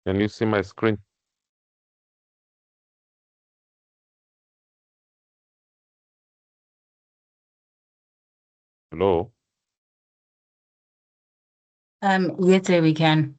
Can you see my screen? Hello? Yes, sir, we can.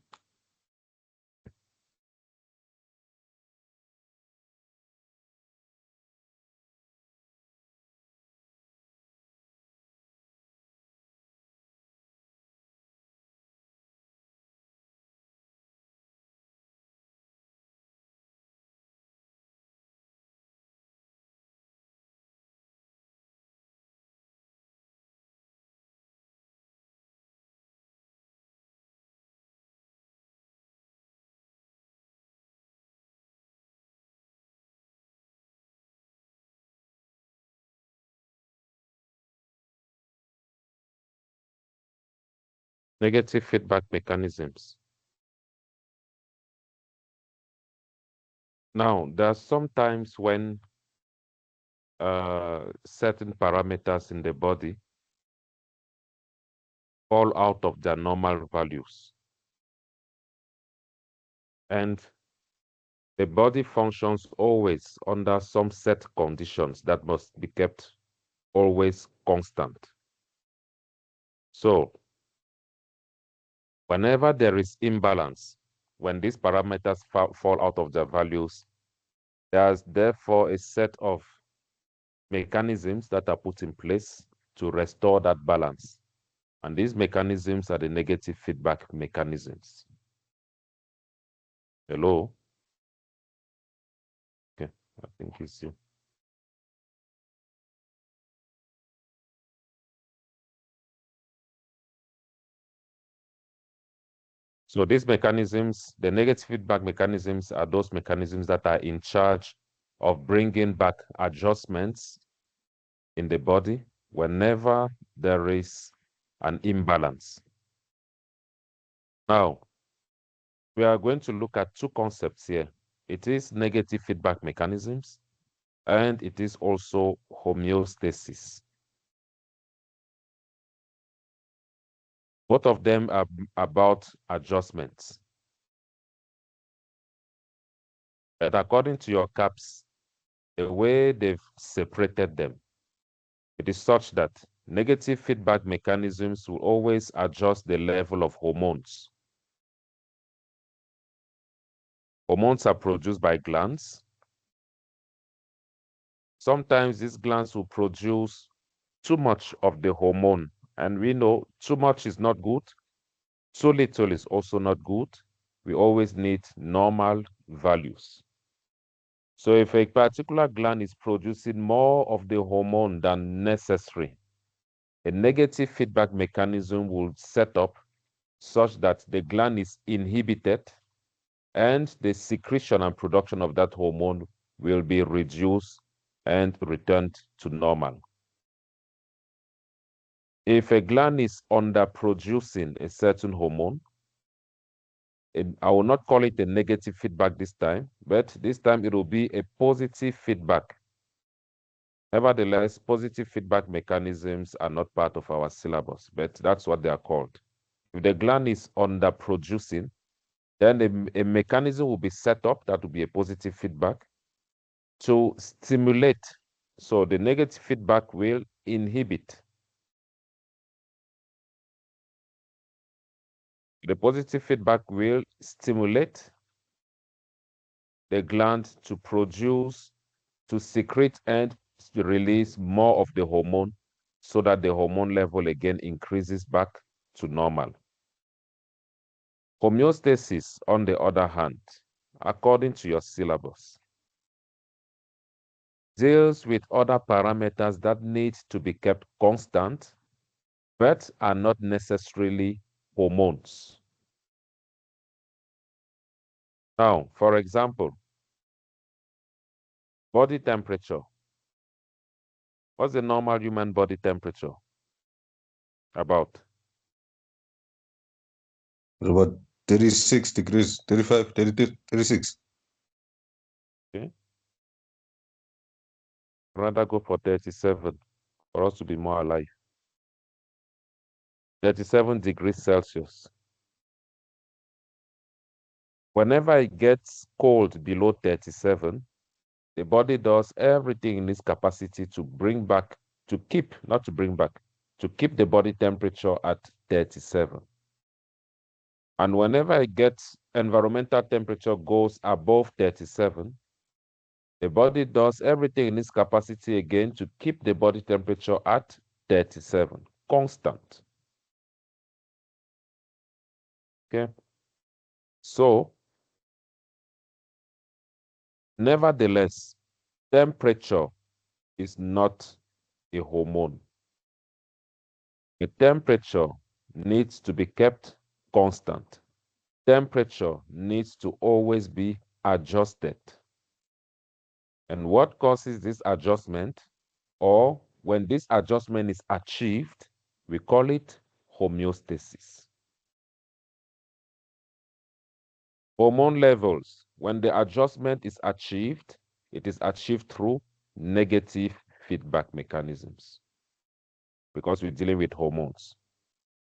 Negative feedback mechanisms. Now, there are some times when certain parameters in the body fall out of their normal values. And the body functions always under some set conditions that must be kept always constant. So, whenever there is imbalance, when these parameters fall out of their values, there's therefore a set of mechanisms that are put in place to restore that balance. And these mechanisms are the negative feedback mechanisms. Hello? Okay, I think it's you. So these mechanisms, the negative feedback mechanisms, are those mechanisms that are in charge of bringing back adjustments in the body whenever there is an imbalance. Now, we are going to look at two concepts here. It is negative feedback mechanisms, and it is also homeostasis. Both of them are about adjustments. But according to your caps, the way they've separated them, it is such that negative feedback mechanisms will always adjust the level of hormones. Hormones are produced by glands. Sometimes these glands will produce too much of the hormone, and we know too much is not good. Too little is also not good. We always need normal values. So if a particular gland is producing more of the hormone than necessary, a negative feedback mechanism will set up such that the gland is inhibited and the secretion and production of that hormone will be reduced and returned to normal. If a gland is underproducing a certain hormone, I will not call it a negative feedback this time, but this time it will be a positive feedback. Nevertheless, positive feedback mechanisms are not part of our syllabus, but that's what they are called. If the gland is underproducing, then a mechanism will be set up that will be a positive feedback to stimulate. So the negative feedback will inhibit. The positive feedback will stimulate the gland to produce, to secrete and release more of the hormone so that the hormone level again increases back to normal. Homeostasis, on the other hand, according to your syllabus, deals with other parameters that need to be kept constant, but are not necessarily hormones. Now, for example, body temperature. What's the normal human body temperature? About About 36 degrees, 35, 30, 36. okay. Rather go for 37 for us to be more alive. 37 degrees Celsius. Whenever it gets cold below 37, the body does everything in its capacity to bring back, to keep, not to bring back, to keep the body temperature at 37. And whenever it gets, environmental temperature goes above 37, the body does everything in its capacity again to keep the body temperature at 37, constant. Okay? So, nevertheless, temperature is not a hormone. The temperature needs to be kept constant. Temperature needs to always be adjusted. And what causes this adjustment, or when this adjustment is achieved, we call it homeostasis. Hormone levels, when the adjustment is achieved, it is achieved through negative feedback mechanisms because we're dealing with hormones.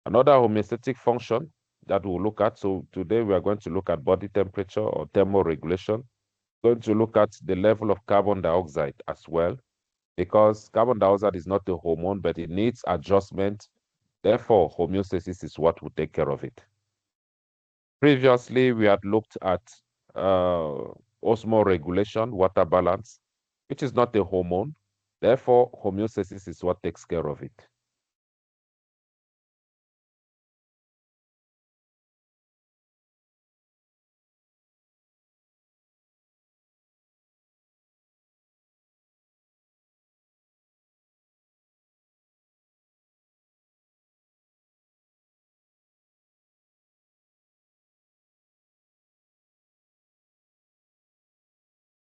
Another homeostatic function that we'll look at, so today we are going to look at body temperature or thermoregulation, going to look at the level of carbon dioxide as well, because carbon dioxide is not a hormone, but it needs adjustment. Therefore, homeostasis is what will take care of it. Previously, we had looked at osmoregulation, water balance, which is not a hormone. Therefore, homeostasis is what takes care of it.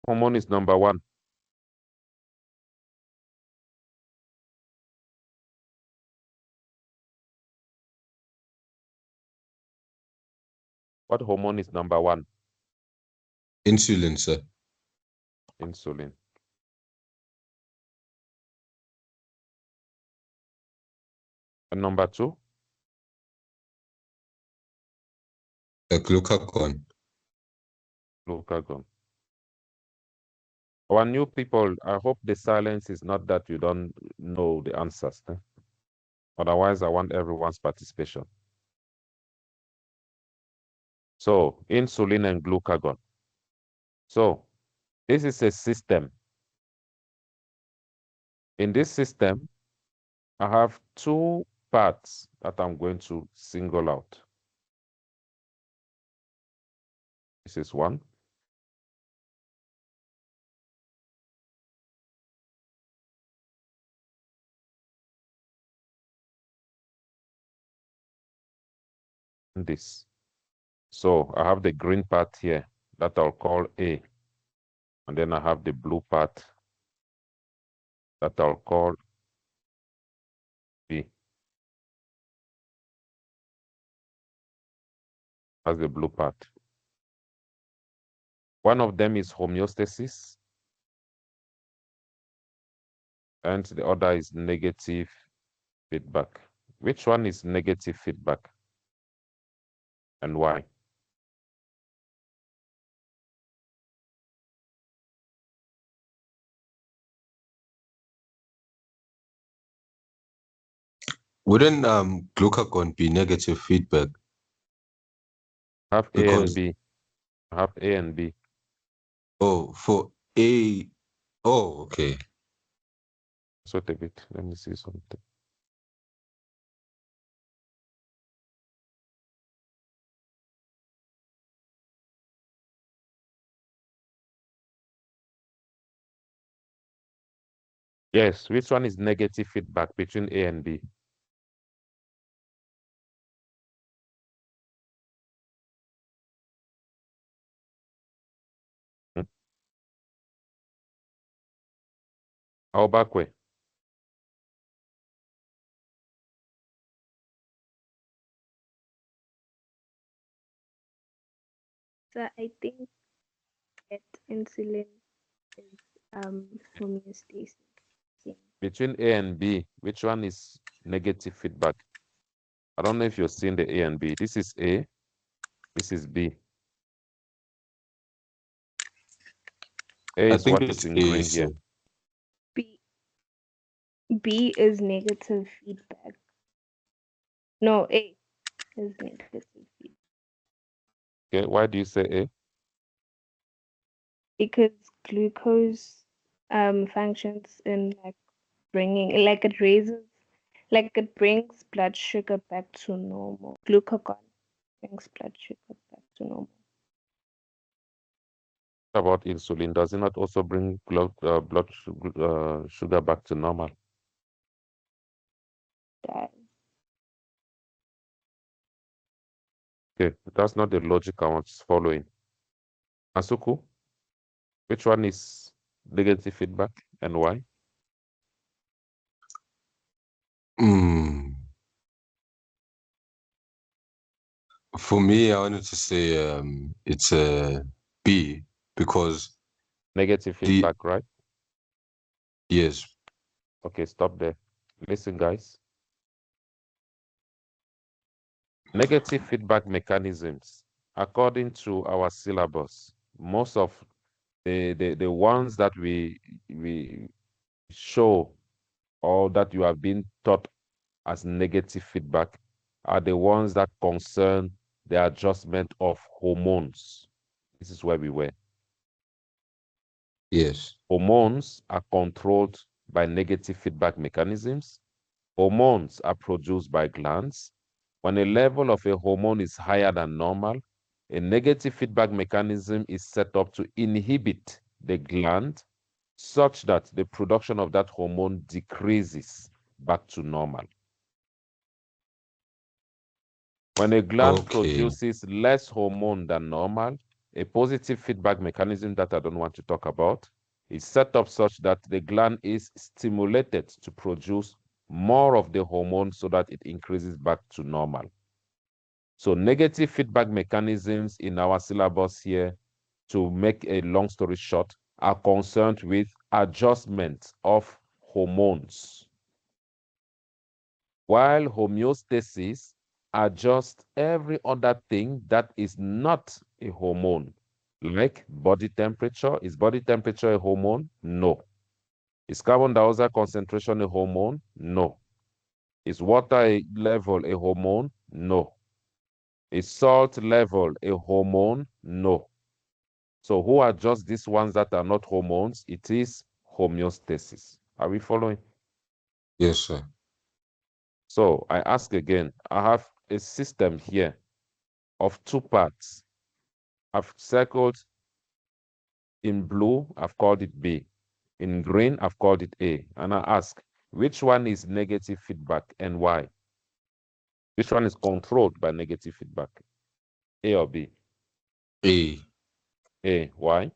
Hormone is number one. What hormone is number one? Insulin, sir. Insulin. And number two? Glucagon. Glucagon. Our new people, I hope the silence is not that you don't know the answers. Otherwise, I want everyone's participation. So, insulin and glucagon. So, this is a system. In this system, I have two parts that I'm going to single out. This is one. And this. So I have the green part here that I'll call A. And then I have the blue part that I'll call B. That's the blue part. One of them is homeostasis, and the other is negative feedback. Which one is negative feedback and why? Wouldn't glucagon be negative feedback? I have A and Because B. I have A and B. for A, okay. So a bit. Let me see something. Yes, which one is negative feedback between A and B? Hmm? How back way? So I think that insulin is homeostasis. Between A and B, which one is negative feedback? I don't know if you're seeing the A and B. This is A, this is B. A I is think what is it's in A, green sir. here. B. B is negative feedback. No, A is negative feedback. Okay, why do you say A? Because glucose functions in like bringing, like it raises, like it brings blood sugar back to normal. Glucagon brings blood sugar back to normal. What about insulin? Does it not also bring blood sugar back to normal? That Okay, that's not the logic I was following. Asuku, which one is negative feedback and why? Mm. For me, I wanted to say it's a B because Negative the feedback, right? yes, Okay, stop there. Listen, guys. Negative feedback mechanisms, according to our syllabus, most of the ones that we show or that you have been taught as negative feedback are the ones that concern the adjustment of hormones. This is where we were. yes, Hormones are controlled by negative feedback mechanisms. Hormones are produced by glands. When a level of a hormone is higher than normal, a negative feedback mechanism is set up to inhibit the gland such that the production of that hormone decreases back to normal. When a gland okay, produces less hormone than normal, a positive feedback mechanism that I don't want to talk about is set up such that the gland is stimulated to produce more of the hormone so that it increases back to normal. So negative feedback mechanisms in our syllabus here, to make a long story short, are concerned with adjustment of hormones, while homeostasis adjusts every other thing that is not a hormone, like body temperature. Is body temperature a hormone? No. Is carbon dioxide concentration a hormone? No. Is water level a hormone? No. Is salt level a hormone? No. So who adjusts these ones that are not hormones? It is homeostasis. Are we following? yes, sir. So I ask again, I have a system here of two parts. I've circled in blue, I've called it B. In green, I've called it A. And I ask, which one is negative feedback and why? Which one is controlled by negative feedback? A or B? A A. Why?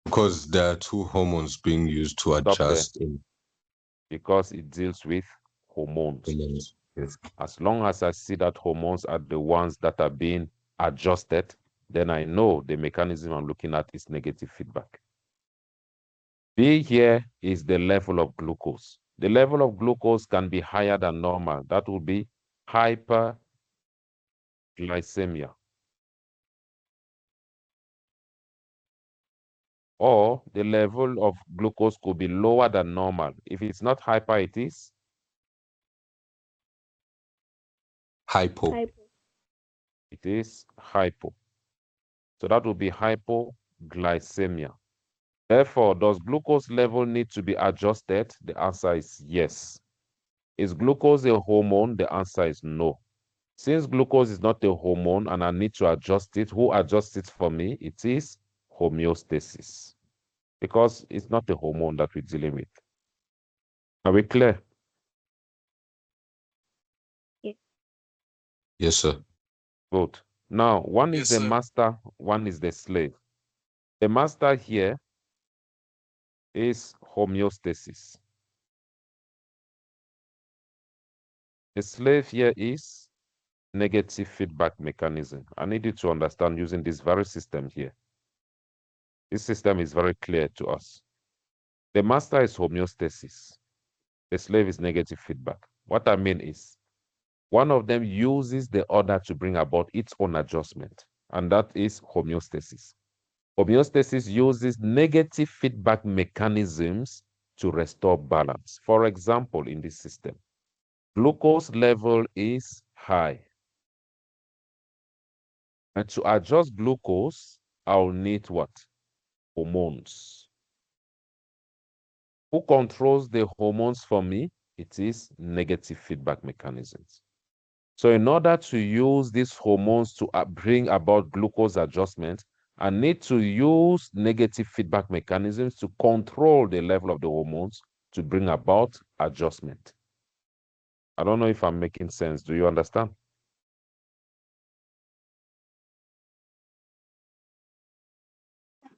because there are two hormones being used to Stop there. adjust in Because it deals with hormones. hormones. Yes. As long as I see that hormones are the ones that are being adjusted, then I know the mechanism I'm looking at is negative feedback. B here is the level of glucose. The level of glucose can be higher than normal. That would be hyperglycemia. Or the level of glucose could be lower than normal. If it's not hyper, it is Hypo. hypo. hypo. So that would be hypoglycemia. Therefore, does glucose level need to be adjusted? The answer is yes. Is glucose a hormone? The answer is no. Since glucose is not a hormone and I need to adjust it, who adjusts it for me? It is homeostasis. Because it's not a hormone that we're dealing with. Are we clear? Yes, sir. Good. Now, one is Yes, the sir. master, one is the slave. The master here is homeostasis. The slave here is negative feedback mechanism. I need you to understand using this very system here. This system is very clear to us. The master is homeostasis. The slave is negative feedback. What I mean is, one of them uses the other to bring about its own adjustment, and that is homeostasis. Homeostasis uses negative feedback mechanisms to restore balance. For example, in this system, glucose level is high. And to adjust glucose, I'll need what? Hormones. Who controls the hormones for me? It is negative feedback mechanisms. So in order to use these hormones to bring about glucose adjustment, I need to use negative feedback mechanisms to control the level of the hormones to bring about adjustment. I don't know if I'm making sense. Do you understand?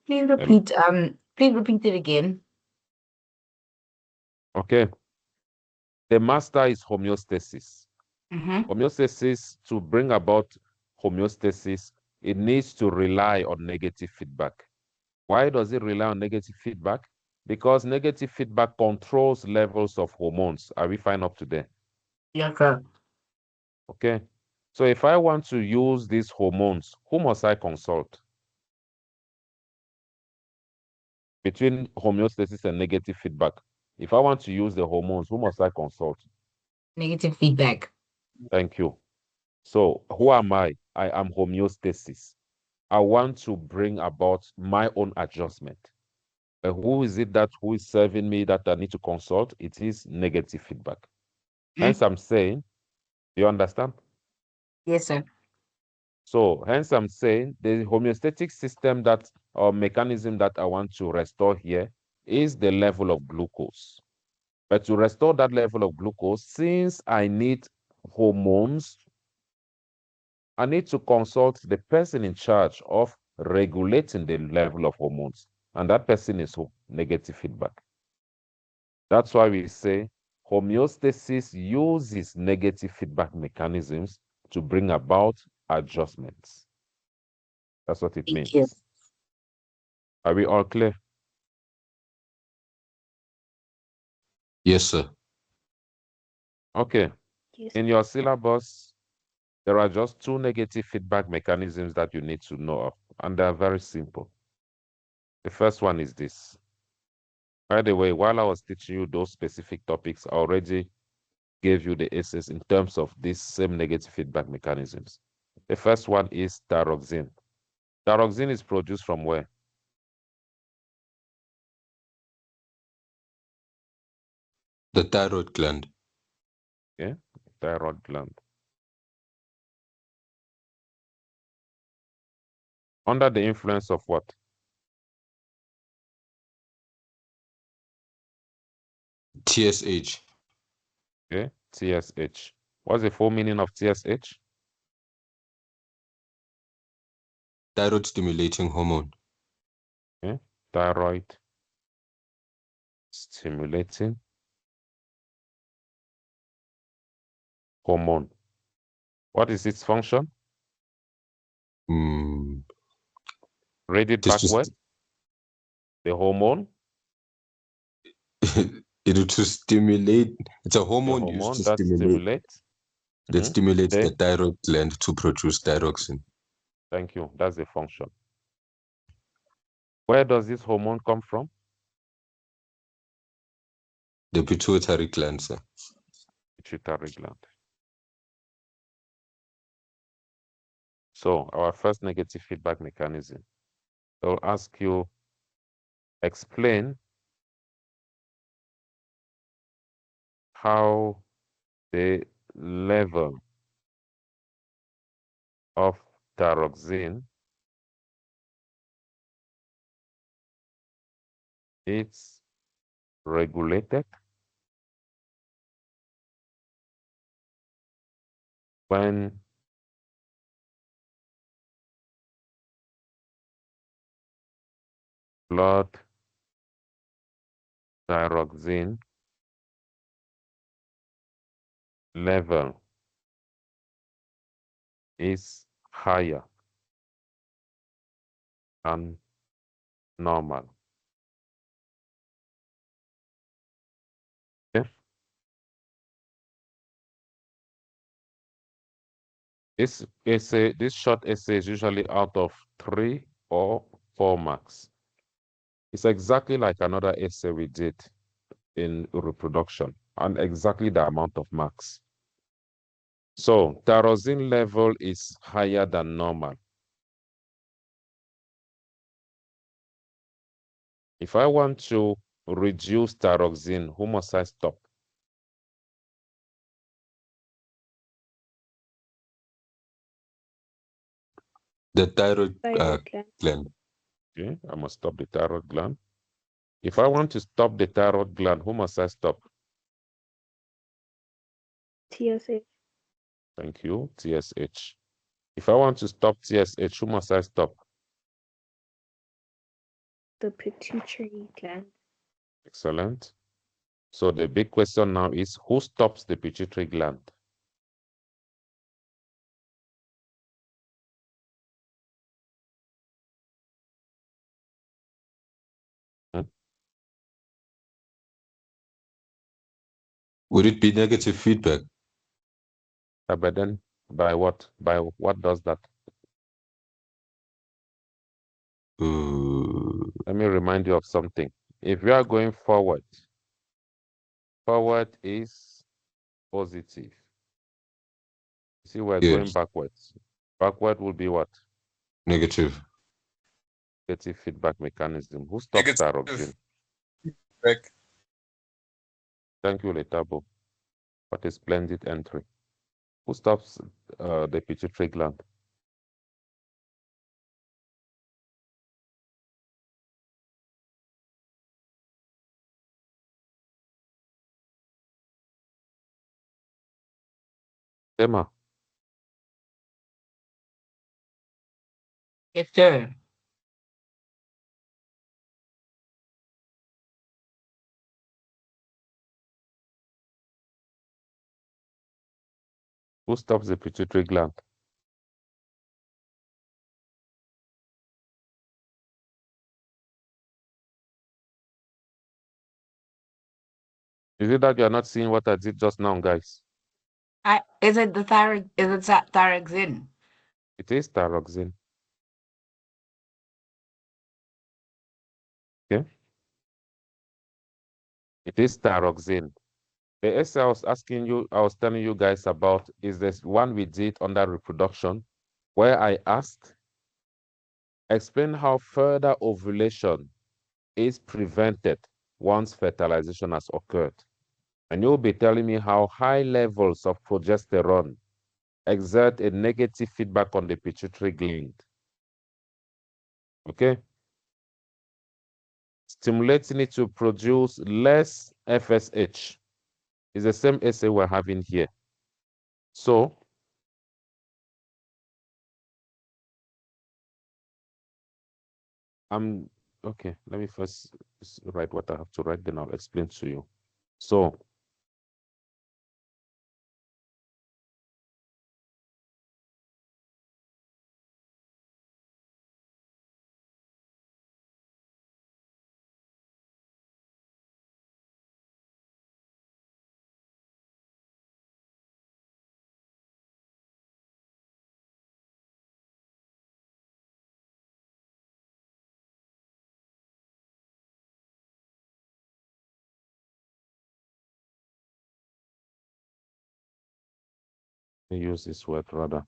Please repeat it again. Okay. The master is homeostasis. Mm-hmm. Homeostasis, to bring about homeostasis, it needs to rely on negative feedback. Why does it rely on negative feedback? Because negative feedback controls levels of hormones. Are we fine up to there? Yeah, sir. Okay. So if I want to use these hormones, who must I consult? Between homeostasis and negative feedback. If I want to use the hormones, who must I consult? Negative feedback. Thank you. So who am I? I am homeostasis. I want to bring about my own adjustment. Who is it that who is serving me that I need to consult? It is negative feedback. Hence, I'm saying, you understand? Yes, sir. So, hence, I'm saying the homeostatic system that or mechanism that I want to restore here is the level of glucose. But to restore that level of glucose, since I need hormones, I need to consult the person in charge of regulating the level of hormones. And that person is who? Negative feedback. That's why we say homeostasis uses negative feedback mechanisms to bring about adjustments. That's what it Thank you. means. Are we all clear? Yes, sir. Okay. Yes. In your syllabus, there are just two negative feedback mechanisms that you need to know of, and they're very simple. The first one is this. By the way, while I was teaching you those specific topics, I already gave you the essays in terms of these same negative feedback mechanisms. The first one is thyroxine. Thyroxine is produced from where? The thyroid gland. Okay, thyroid gland. Under the influence of what? TSH. Okay, TSH. What's the full meaning of TSH? Thyroid stimulating hormone. Okay, thyroid stimulating hormone. What is its function? Mm, Read it just backward. The hormone, it will to stimulate. It's a the hormone used hormone to that stimulate stimulates. that stimulates the Then, thyroid gland to produce thyroxine. thank you. That's the function. Where does this hormone come from? The pituitary gland, sir. Pituitary gland. So our first negative feedback mechanism. They'll ask you, explain how the level of thyroxine is regulated when blood thyroxine level is higher than normal. Okay? This short essay is usually out of 3 or 4 marks. It's exactly like another essay we did in reproduction, and exactly the amount of marks. So tyrosine level is higher than normal. If I want to reduce thyroxine, who must I stop? The thyroid Thyroid gland. gland. Okay, I must stop the thyroid gland. If I want to stop the thyroid gland, who must I stop? TSH. Thank you, TSH. If I want to stop TSH, who must I stop? The pituitary gland. Excellent. So the big question now is, who stops the pituitary gland? Hmm? Would it be negative feedback? But then by what? By what does that? Let me remind you of something. If you are going forward, forward is positive. See, we're going Yes, backwards. Backward will be what? negative. Negative feedback mechanism. Who stops thyroxine? Feedback. Thank you, Letabo. What a splendid entry. Who stops the pituitary gland? Emma, Yes, sir. who stops the pituitary gland? Is it that you are not seeing what I did just now, guys? Is it the thyroid? Is it thyroxine? It is thyroxine. Okay? It is thyroxine. The essay I was asking you, I was telling you guys about is this one we did under reproduction, where I asked, explain how further ovulation is prevented once fertilization has occurred. And you'll be telling me how high levels of progesterone exert a negative feedback on the pituitary gland. Okay? Stimulating it to produce less FSH is the same essay we're having here. So, okay, let me first write what I have to write, then I'll explain to you. So, let me use this word rather.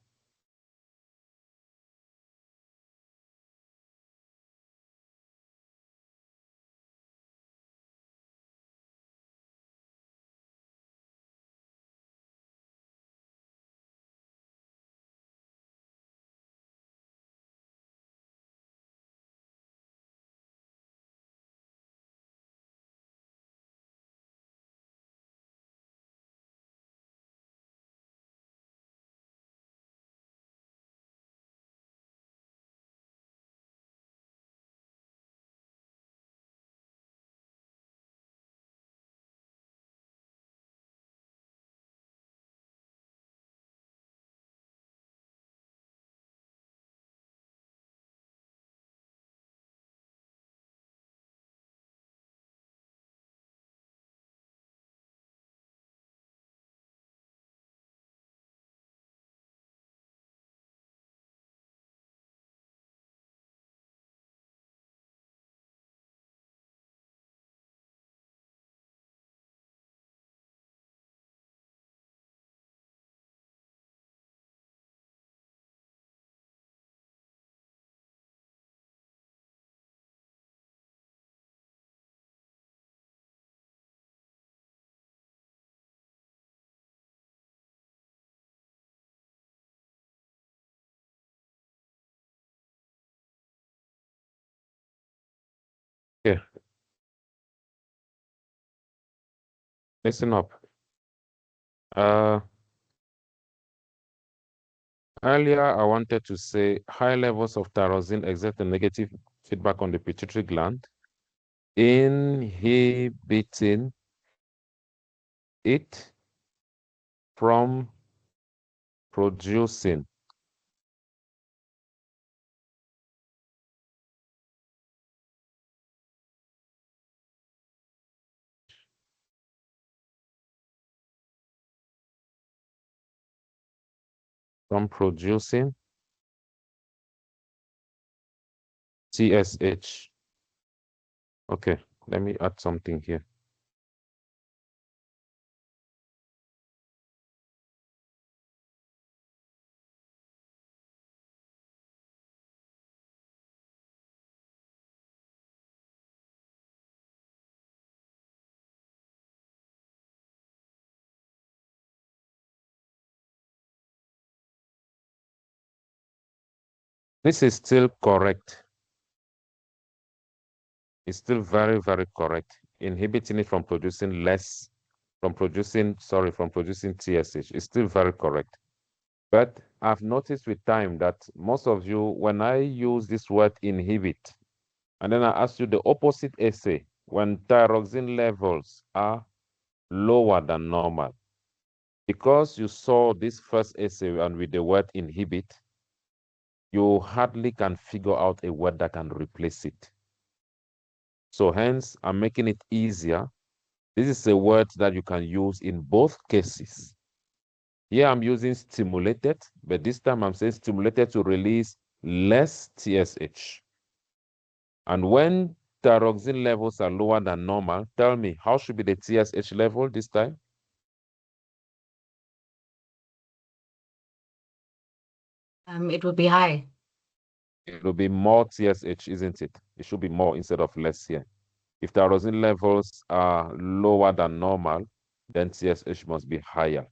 Listen up. Earlier, I wanted to say high levels of tyrosine exert a negative feedback on the pituitary gland, inhibiting it from producing TSH. Okay, let me add something here. This is still correct. It's still very, very correct. Inhibiting it from producing TSH is still very correct. But I've noticed with time that most of you, when I use this word inhibit, and then I ask you the opposite essay, when thyroxine levels are lower than normal, because you saw this first essay and with the word inhibit, you hardly can figure out a word that can replace it. So hence, I'm making it easier. This is a word that you can use in both cases. Here I'm using stimulated, but this time I'm saying stimulated to release less TSH. And when thyroxine levels are lower than normal, tell me, how should be the TSH level this time? It would be high. It will be more TSH, isn't it? It should be more instead of less here. If tyrosine levels are lower than normal, then TSH must be higher.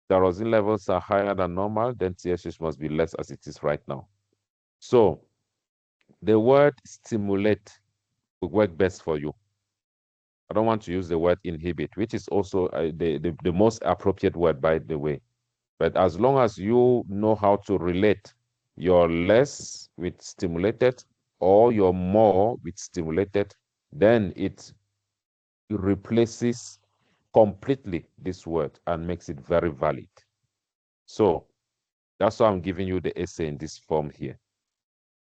Tyrosine levels are higher than normal, then TSH must be less as it is right now. So the word stimulate will work best for you. I don't want to use the word inhibit, which is also the most appropriate word, by the way. But as long as you know how to relate your less with stimulated or your more with stimulated, then it replaces completely this word and makes it very valid. So that's why I'm giving you the essay in this form here.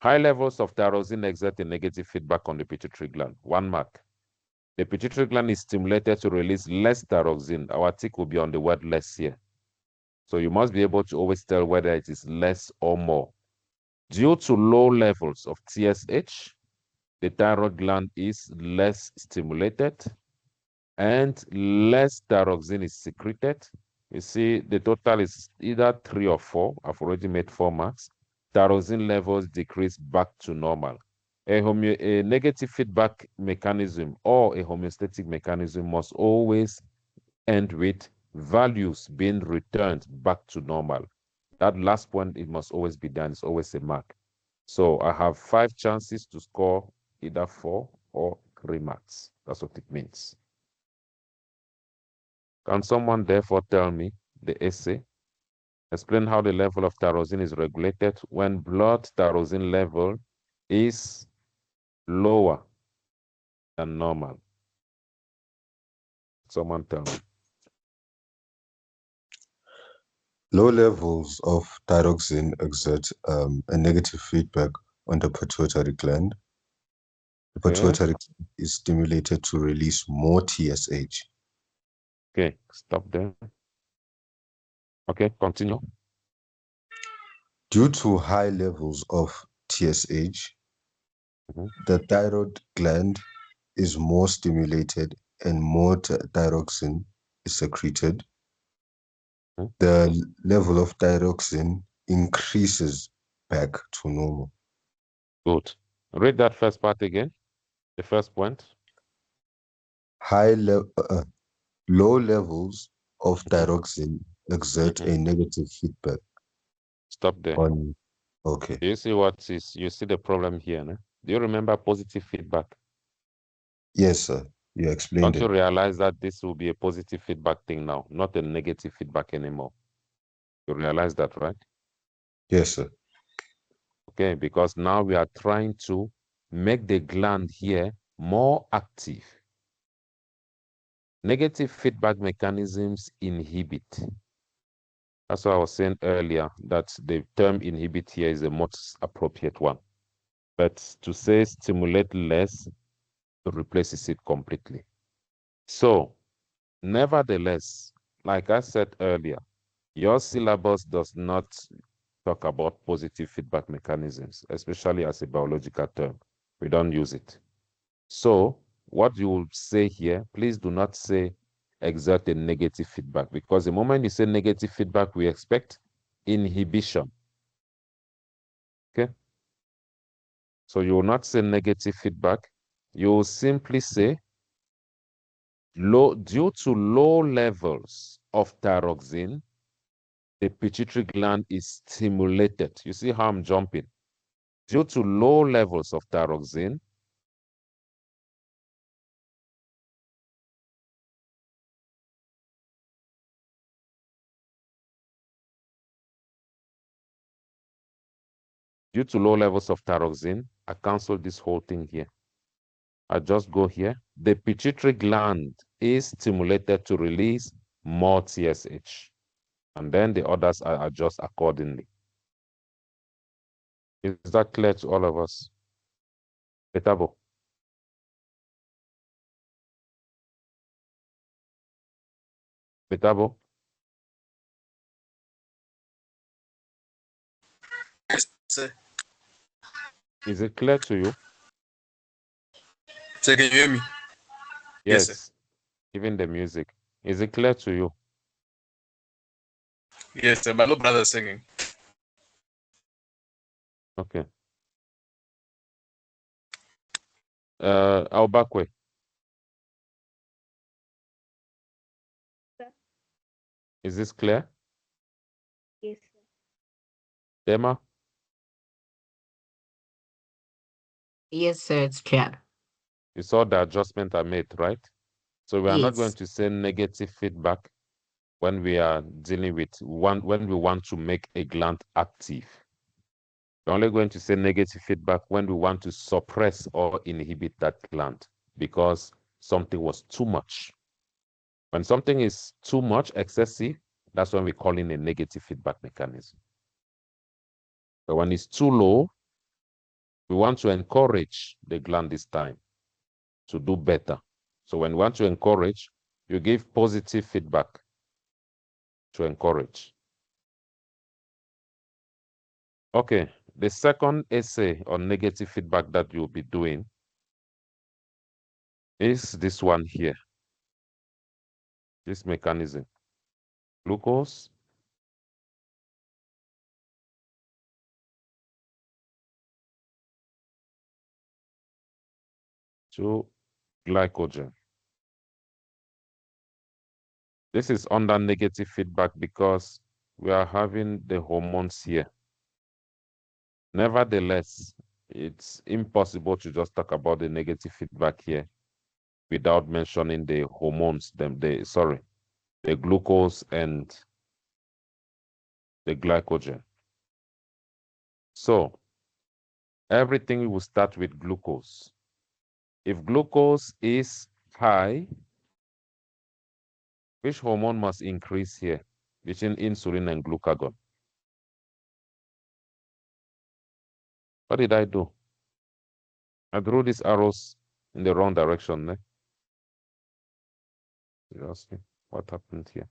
High levels of tyrosine exert a negative feedback on the pituitary gland. 1 mark. The pituitary gland is stimulated to release less thyroxine. Our tick will be on the word less here. So you must be able to always tell whether it is less or more. Due to low levels of TSH, the thyroid gland is less stimulated and less thyroxine is secreted. You see, the total is either 3 or 4. I've already made 4 marks. Thyroxine levels decrease back to normal. A negative feedback mechanism or a homeostatic mechanism must always end with values being returned back to normal. That last point, it must always be done. It's always a mark. So I have 5 chances to score either 4 or 3 marks. That's what it means. Can someone therefore tell me the essay? Explain how the level of tyrosine is regulated when blood tyrosine level is lower than normal. Someone tell me. Low levels of thyroxine exert a negative feedback on the pituitary gland. The pituitary gland is stimulated to release more TSH. Okay, stop there. Okay, continue. Due to high levels of TSH, the thyroid gland is more stimulated and more thyroxine is secreted. The level of thyroxine increases back to normal. Good. Read that first part again. The first point. Low levels of thyroxine exert a negative feedback Stop there. on. Okay. Do you see what is? You see the problem here, no? Do you remember positive feedback? Yes, sir. You explained Don't you it. realize that this will be a positive feedback thing now, not a negative feedback anymore? You realize that, right? Yes, sir. Okay, because now we are trying to make the gland here more active. Negative feedback mechanisms inhibit. That's what I was saying earlier, that the term inhibit here is the most appropriate one. But to say stimulate less replaces it completely. So, nevertheless, like I said earlier, your syllabus does not talk about positive feedback mechanisms, especially as a biological term. We don't use it. So, what you will say here, please do not say exert a negative feedback, because the moment you say negative feedback, we expect inhibition. Okay? So you will not say negative feedback. You will simply say due to low levels of thyroxine, the pituitary gland is stimulated. You see how I'm jumping? Due to low levels of thyroxine, I cancel this whole thing here. I just go here. The pituitary gland is stimulated to release more TSH. And then the others are adjust accordingly. Is that clear to all of us? Betabo. Betabo. Yes, sir. Is it clear to you? Sir, can you hear me? Yes, sir. Even the music. Is it clear to you? Yes, sir. My little brother is singing. Okay. Aubakwe. Sir. Is this clear? Yes, sir. Dema? Yes, sir, it's clear. You saw the adjustment I made, right? So we are not going Yes. to say negative feedback when we are dealing with when we want to make a gland active. We're only going to say negative feedback when we want to suppress or inhibit that gland because something was too much. When something is too much, excessive, that's when we call in a negative feedback mechanism. But when it's too low, we want to encourage the gland this time to do better. So when we want to encourage, you give positive feedback to encourage. Okay, the second essay on negative feedback that you'll be doing is this one here, this mechanism. Glucose to glycogen. This is under negative feedback because we are having the hormones here. Nevertheless, it's impossible to just talk about the negative feedback here without mentioning the hormones, the glucose and the glycogen. So everything will start with glucose. If glucose is high, which hormone must increase here between insulin and glucagon? What did I do? I drew these arrows in the wrong direction. Seriously, what happened here?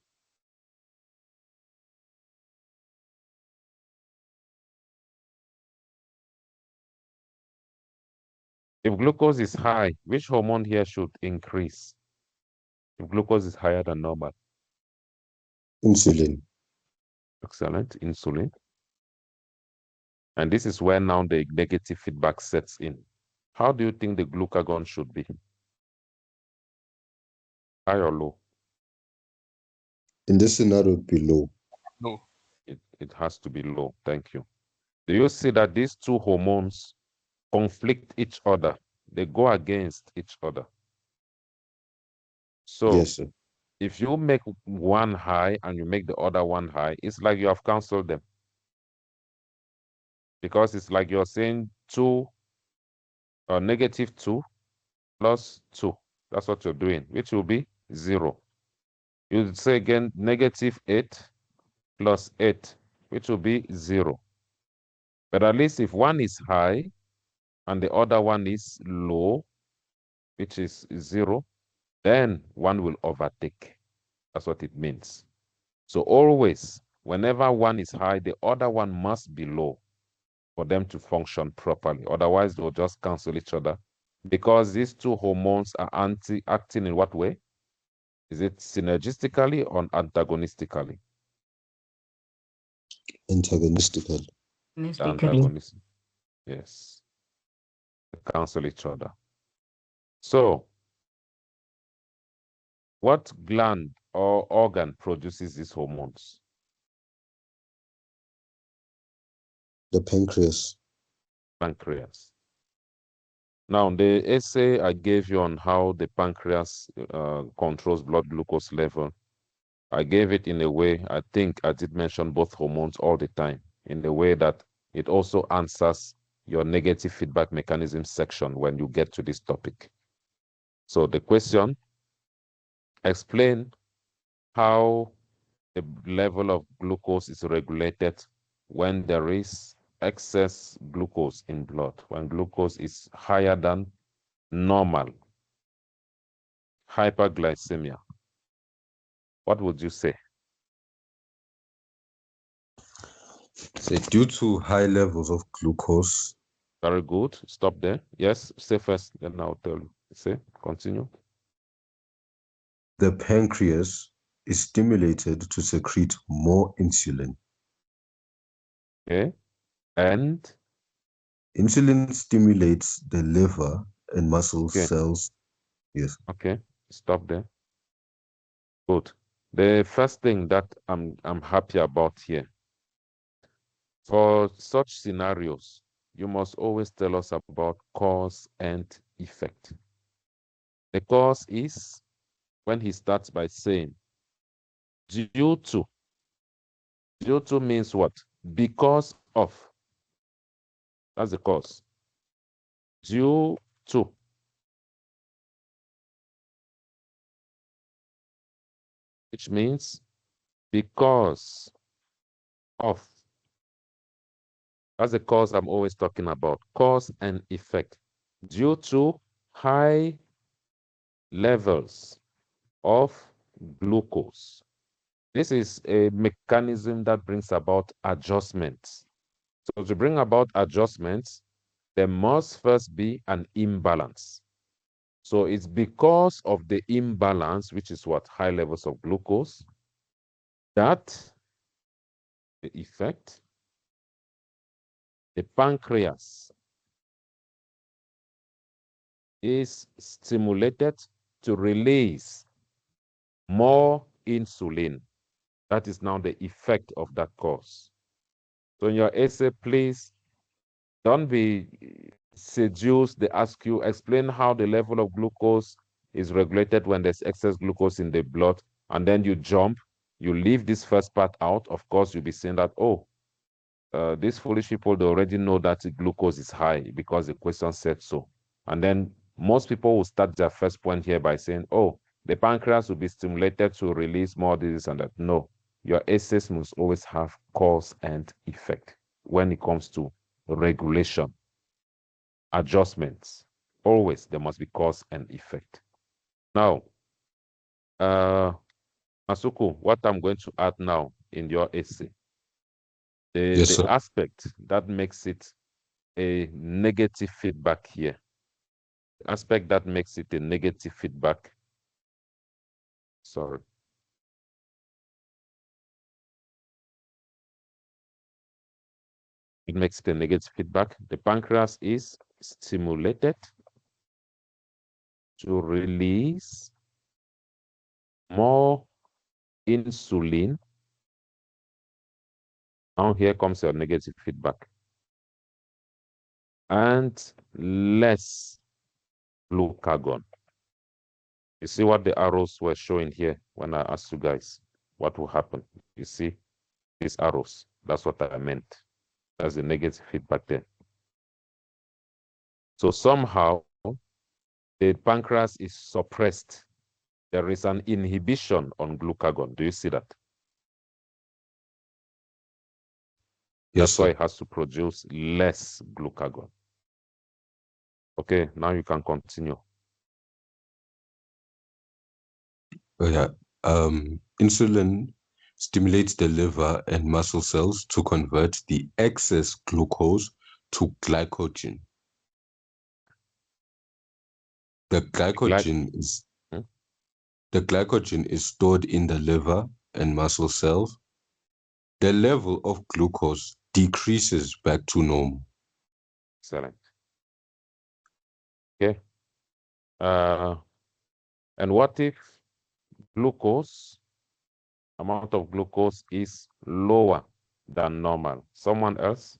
If glucose is high, which hormone here should increase? If glucose is higher than normal. Insulin. Excellent, insulin. And this is where now the negative feedback sets in. How do you think the glucagon should be? High or low? In this scenario, below. No. It has to be low. Thank you. Do you see that these two hormones conflict each other? They go against each other. So Yes, sir. if you make one high and you make the other one high, it's like you have canceled them. Because it's like you're saying 2 or -2 plus 2. That's what you're doing, which will be 0. You say again -8 plus 8, which will be 0. But at least if one is high and the other one is low, which is 0, then one will overtake. That's what it means. So always, whenever one is high, the other one must be low for them to function properly. Otherwise, they'll just cancel each other. Because these two hormones are acting in what way? Is it synergistically or antagonistically? Antagonistical. Statistically. Antagonism. Yes. They cancel each other. So, what gland or organ produces these hormones? The pancreas. Pancreas. Now, the essay I gave you on how the pancreas controls blood glucose level, I gave it in a way, I think I did mention both hormones all the time, in the way that it also answers your negative feedback mechanism section when you get to this topic. So the question, explain how the level of glucose is regulated when there is excess glucose in blood, when glucose is higher than normal, hyperglycemia. What would you say? So due to high levels of glucose, Very good. Stop there. Yes, say first, then I'll tell you. Say, continue. the pancreas is stimulated to secrete more insulin. Okay. And Insulin stimulates the liver and muscle okay, cells. Yes. okay. Stop there. Good. The first thing that I'm happy about here, for such scenarios, you must always tell us about cause and effect. The cause is when he starts by saying due to. Due to means what? Because of. That's the cause. Due to. Which means because of. That's the cause I'm always talking about. Cause and effect. Due to high levels of glucose. This is a mechanism that brings about adjustments. So to bring about adjustments, there must first be an imbalance. So it's because of the imbalance, which is what? High levels of glucose, that the effect, the pancreas is stimulated to release more insulin. That is now the effect of that cause. So in your essay, please don't be seduced. They ask you, explain how the level of glucose is regulated when there's excess glucose in the blood, and then you jump, you leave this first part out. Of course, you'll be saying that, oh, these foolish people, they already know that glucose is high because the question said so. And then most people will start their first point here by saying, oh, the pancreas will be stimulated to release more this and that. No, your essays must always have cause and effect when it comes to regulation, adjustments. Always there must be cause and effect. Now, Masuku, what I'm going to add now in your essay, Yes, the sir. aspect that makes it a negative feedback here, the aspect that makes it a negative feedback, sorry, it makes it a negative feedback. The pancreas is stimulated to release more insulin. Now here comes your negative feedback. And less glucagon. You see what the arrows were showing here when I asked you guys what will happen? You see these arrows. That's what I meant. That's the negative feedback there. So somehow the pancreas is suppressed. There is an inhibition on glucagon. Do you see that? Yes, That's why sir. it has to produce less glucagon. Okay, now you can continue. Oh, yeah. Insulin stimulates the liver and muscle cells to convert the excess glucose to glycogen. The glycogen is Hmm? the glycogen is stored in the liver and muscle cells. The level of glucose decreases back to normal. Excellent. Okay. And what if amount of glucose is lower than normal? Someone else?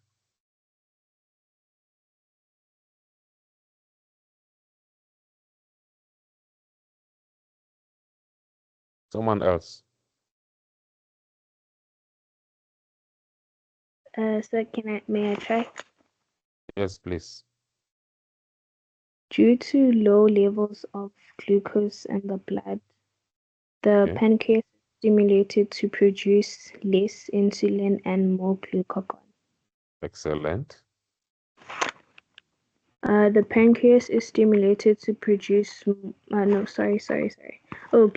Someone else? So may I try? Yes, please. Due to low levels of glucose in the blood, the Okay. pancreas is stimulated to produce less insulin and more glucagon. Excellent. The pancreas is stimulated to produce. No, sorry. Oh,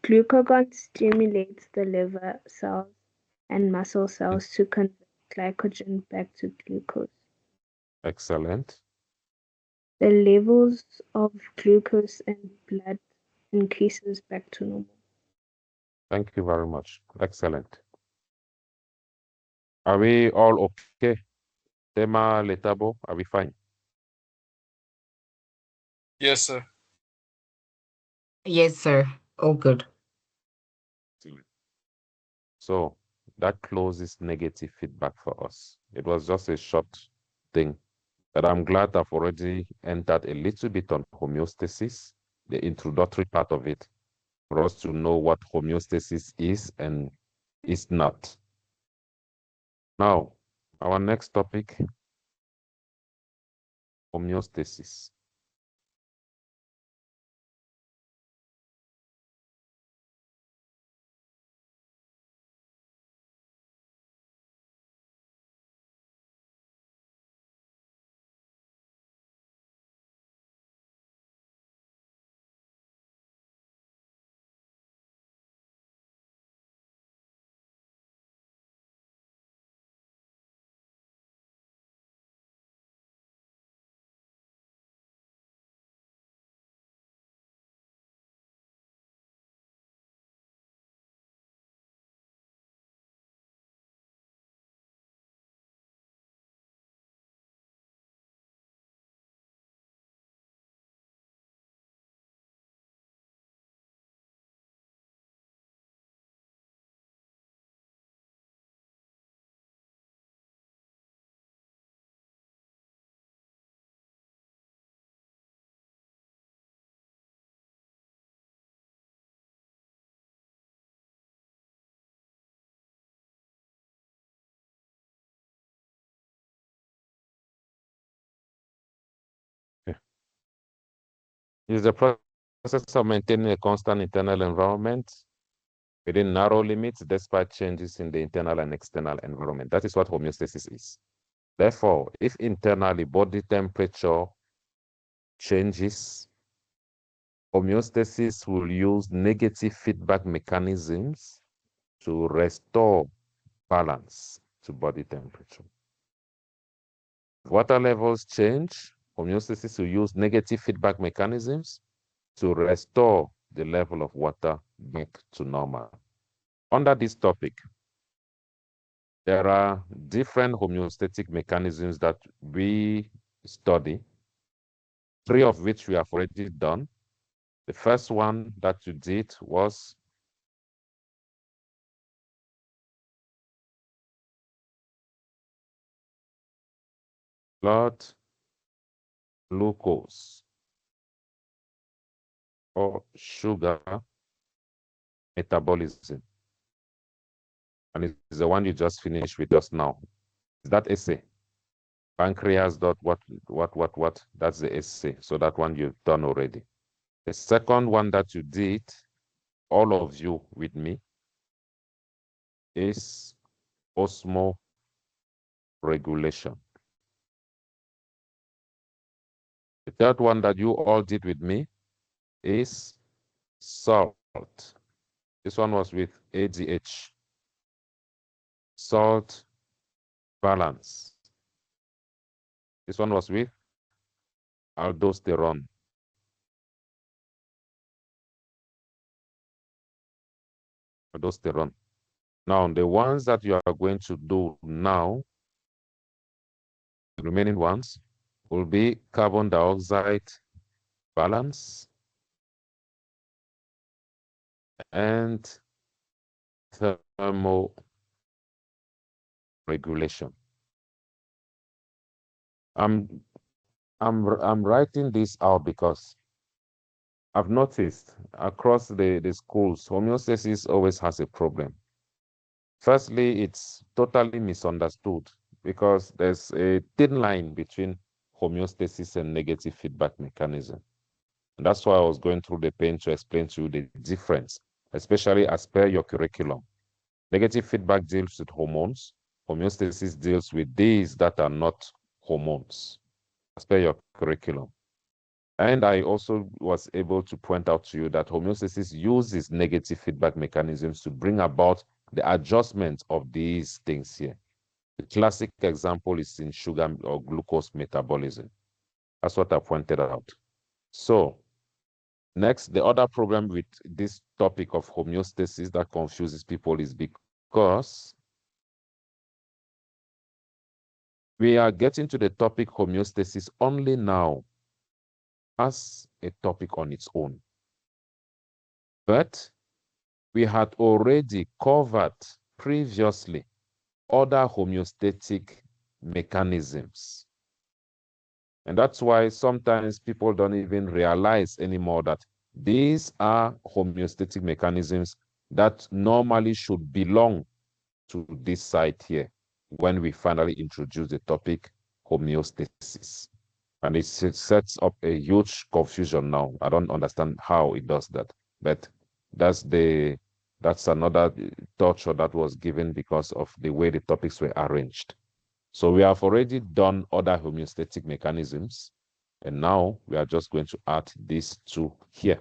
glucagon stimulates the liver cells and muscle cells to convert glycogen back to glucose. Excellent. The levels of glucose in blood increases back to normal. Thank you very much. Excellent. Are we all okay? Tema Letabo, are we fine? Yes, sir. Yes, sir. All good. So that closes negative feedback for us. It was just a short thing, but I'm glad I've already entered a little bit on homeostasis, the introductory part of it, for us to know what homeostasis is and is not. Now, our next topic, homeostasis. Okay. It is the process of maintaining a constant internal environment within narrow limits despite changes in the internal and external environment. That is what homeostasis is. Therefore, if internally body temperature changes, homeostasis will use negative feedback mechanisms to restore balance to body temperature. If water levels change, homeostasis will use negative feedback mechanisms to restore the level of water back to normal. Under this topic, there are different homeostatic mechanisms that we study, three of which we have already done. The first one that you did was blood glucose. or sugar metabolism. And it's the one you just finished with just now. Is that essay? Pancreas dot what? That's the essay. So that one you've done already. The second one that you did, all of you with me, is osmoregulation. The third one that you all did with me is salt. This one was with ADH. Salt balance. This one was with aldosterone. Aldosterone. Now, the ones that you are going to do now, the remaining ones, will be carbon dioxide balance and thermoregulation. I'm writing this out because I've noticed across the schools, homeostasis always has a problem. Firstly, it's totally misunderstood because there's a thin line between homeostasis and negative feedback mechanism. And that's why I was going through the pain to explain to you the difference, especially as per your curriculum. Negative feedback deals with hormones. Homeostasis deals with these that are not hormones, as per your curriculum. And I also was able to point out to you that homeostasis uses negative feedback mechanisms to bring about the adjustment of these things here. The classic example is in sugar or glucose metabolism. That's what I pointed out. So next, the other problem with this topic of homeostasis that confuses people is because we are getting to the topic homeostasis only now as a topic on its own. But we had already covered previously other homeostatic mechanisms. And that's why sometimes people don't even realize anymore that these are homeostatic mechanisms that normally should belong to this side here when we finally introduce the topic homeostasis. And it sets up a huge confusion now. I don't understand how it does that, but that's another torture that was given because of the way the topics were arranged. So we have already done other homeostatic mechanisms, and now we are just going to add these two here.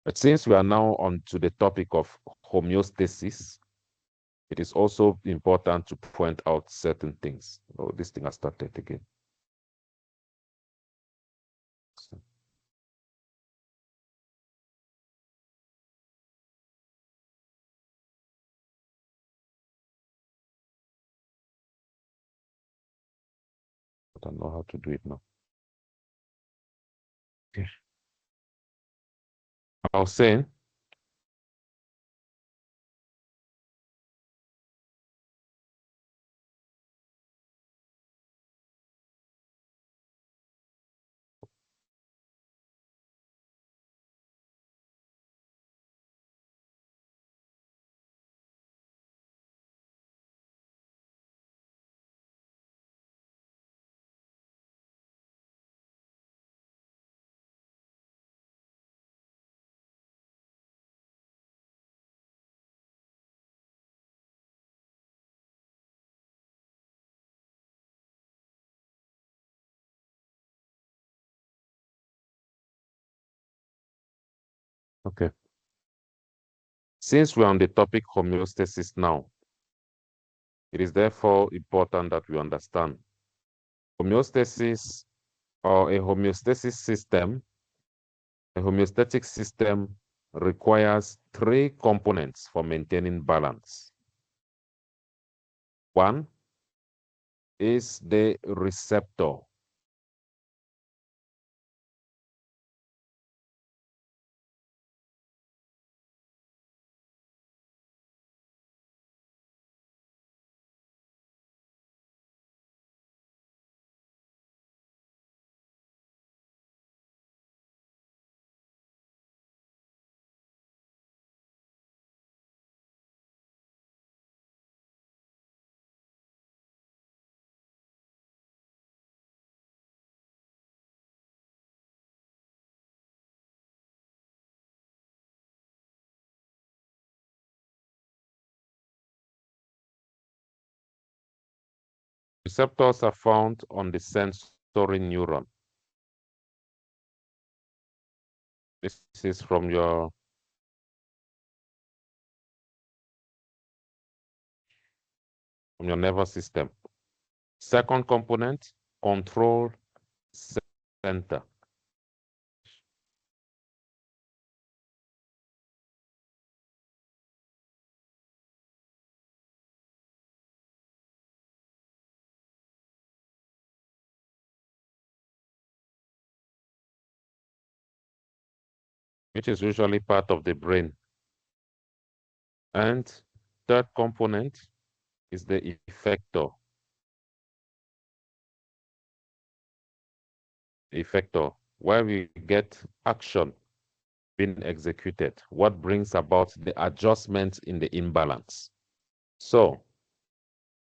But since we are now on to the topic of homeostasis, it is also important to point out certain things. Oh, this thing has started again. I don't know how to do it now. Okay. I was saying, okay. Since we're on the topic homeostasis now, it is therefore important that we understand homeostasis or a homeostasis system. A homeostatic system requires three components for maintaining balance. One is the receptor. Receptors are found on the sensory neuron. This is from your nervous system. Second component, control center. Which is usually part of the brain. And third component is the effector. Effector, where we get action being executed, what brings about the adjustment in the imbalance. So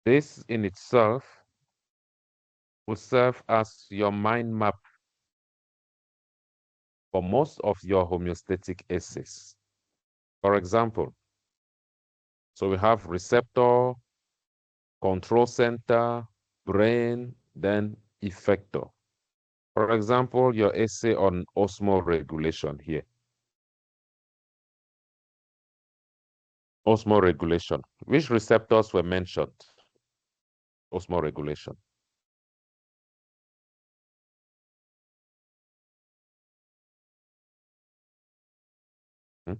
this in itself will serve as your mind map for most of your homeostatic essays. For example, so we have receptor, control center, brain, then effector. For example, your essay on osmoregulation here. Osmoregulation. Which receptors were mentioned? Osmoregulation. Hmm?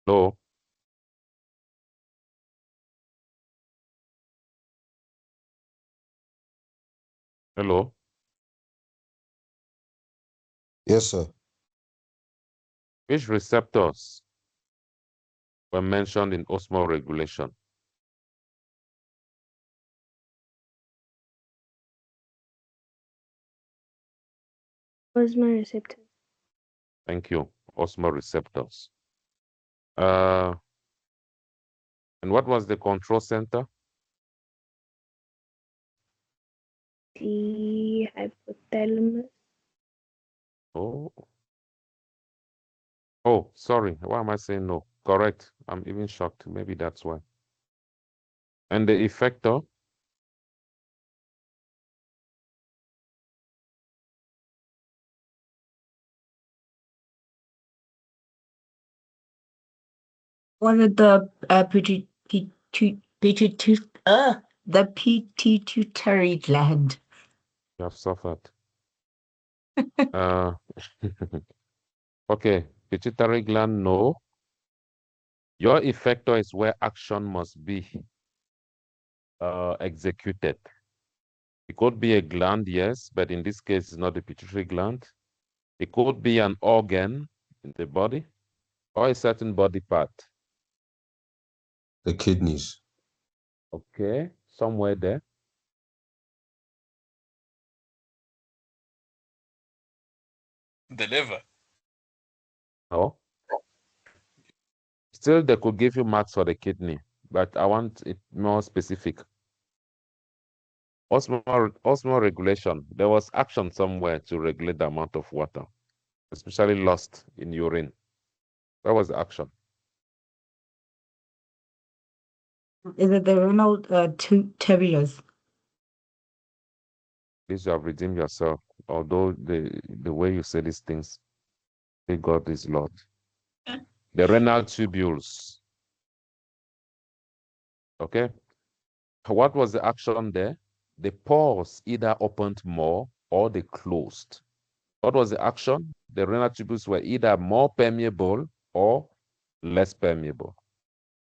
Hello? Hello? Yes, sir. Which receptors were mentioned in osmoregulation? Osmoreceptors. Thank you. Osmoreceptors. And what was the control center? The hypothalamus. Oh. Oh, sorry. Why am I saying no? Correct. I'm even shocked. Maybe that's why. And the effector? Was it the the pituitary gland? You have suffered. uh, okay. Pituitary gland, no. Your effector is where action must be executed. It could be a gland, yes, but in this case, it's not the pituitary gland. It could be an organ in the body or a certain body part. The kidneys. Okay, somewhere there. The liver. No. Still, they could give you marks for the kidney, but I want it more specific. Osmoregulation, there was action somewhere to regulate the amount of water, especially lost in urine. That was the action. Is it the renal tubules? Please, you have redeemed yourself. Although the way you say these things, thank God is Lord. The renal tubules. Okay. What was the action there? The pores either opened more or they closed. What was the action? The renal tubules were either more permeable or less permeable.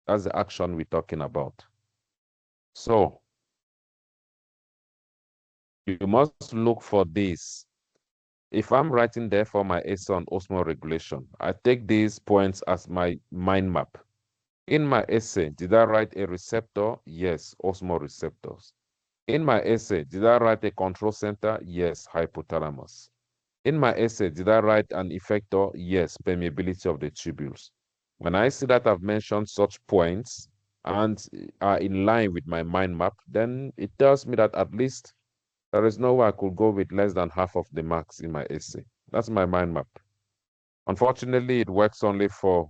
That's the action we're talking about. So you must look for this. If I'm writing there for my essay on osmoregulation, I take these points as my mind map. In my essay, did I write a receptor? Yes, osmoreceptors. In my essay, did I write a control center? Yes, hypothalamus. In my essay, did I write an effector? Yes, permeability of the tubules. When I see that I've mentioned such points and are in line with my mind map, then it tells me that at least There is no way I could go with less than half of the marks in my essay. That's my mind map. Unfortunately, it works only for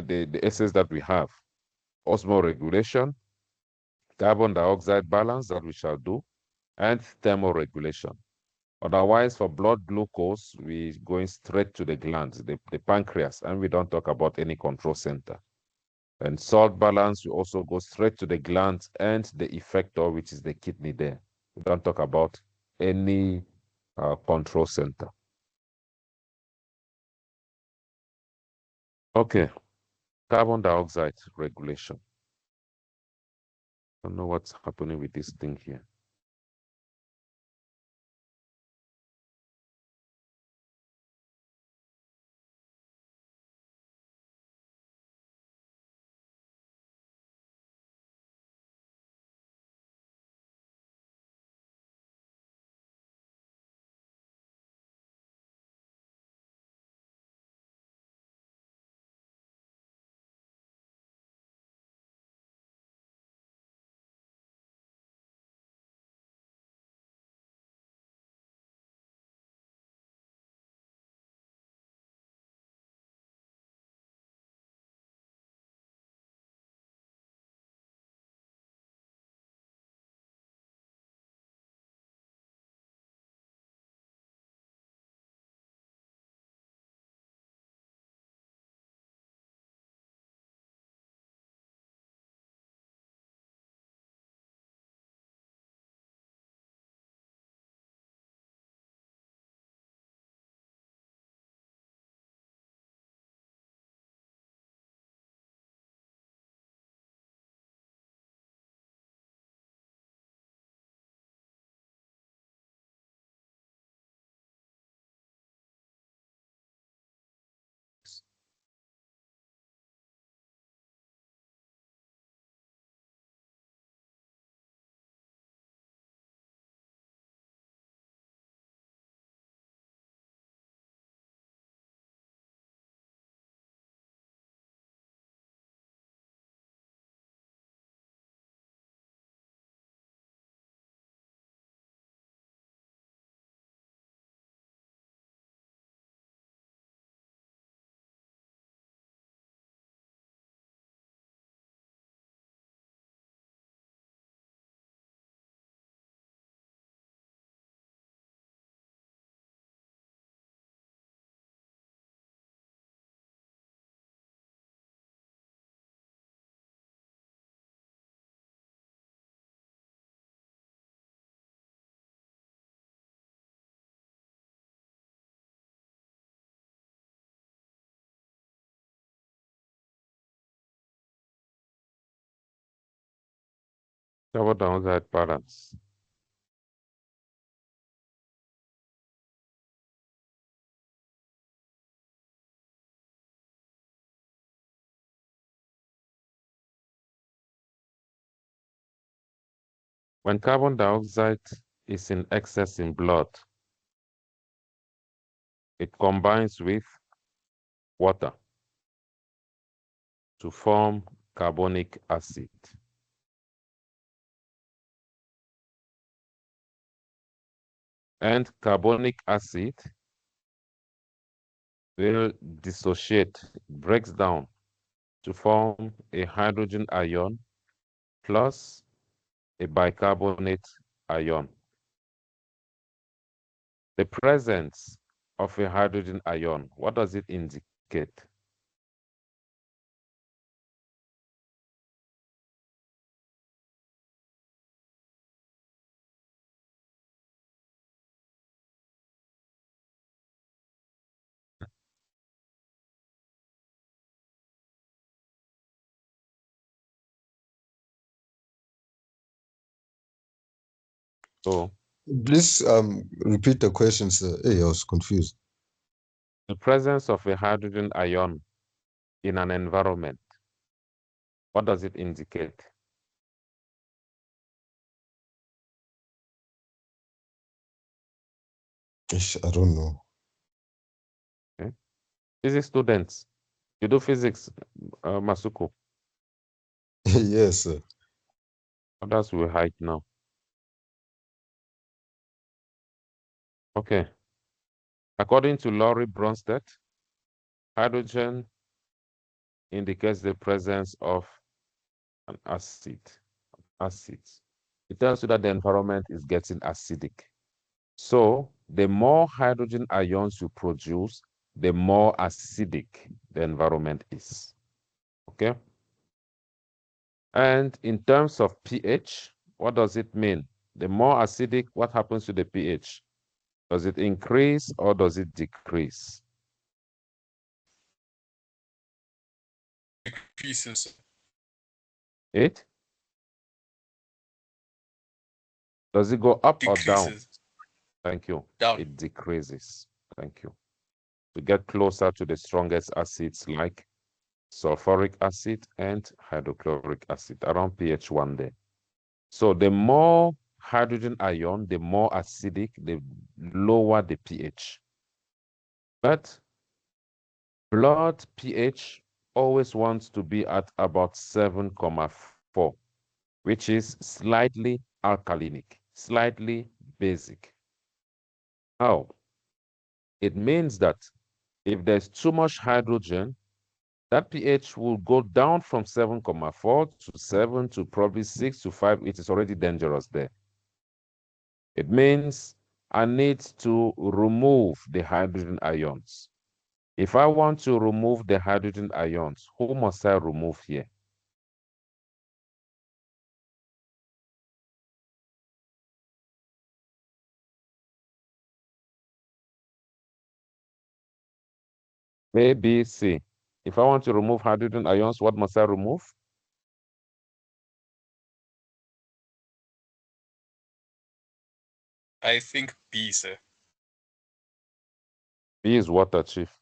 the essays that we have. Osmoregulation, carbon dioxide balance that we shall do, and thermoregulation. Otherwise, for blood glucose, we're going straight to the glands, the pancreas, and we don't talk about any control center. And salt balance, we also go straight to the glands and the effector, which is the kidney there. We don't talk about any control center. Okay, carbon dioxide regulation. I don't know what's happening with this thing here. Carbon dioxide balance. When carbon dioxide is in excess in blood, it combines with water to form carbonic acid. And carbonic acid will dissociate, breaks down to form a hydrogen ion plus a bicarbonate ion. The presence of a hydrogen ion, what does it indicate? So Please repeat the question, sir. Hey, I was confused. the presence of a hydrogen ion in an environment, what does it indicate? Ish, I don't know. Okay. Physics students, you do physics, Masuko. Yes, sir. Others will hide now. Okay. According to Laurie Bronsted, hydrogen indicates the presence of an acid. Acids. It tells you that the environment is getting acidic. So the more hydrogen ions you produce, the more acidic the environment is. Okay? And in terms of pH, what does it mean? The more acidic, what happens to the pH? Does it increase or does it decrease? Decreases. It? Does it go up or down? Decreases. Thank you. Down. It decreases. Thank you. To get closer to the strongest acids like sulfuric acid and hydrochloric acid around pH 1 there. So the more hydrogen ion, the more acidic, the lower the pH. But blood pH always wants to be at about 7,4, which is slightly alkalinic, slightly basic. Now, it means that if there's too much hydrogen, that pH will go down from 7,4 to 7 to probably 6 to 5. It is already dangerous there. It means I need to remove the hydrogen ions. If I want to remove the hydrogen ions, who must I remove here? A, B, C. If I want to remove hydrogen ions, what must I remove? I think B, sir. B is water, Chief.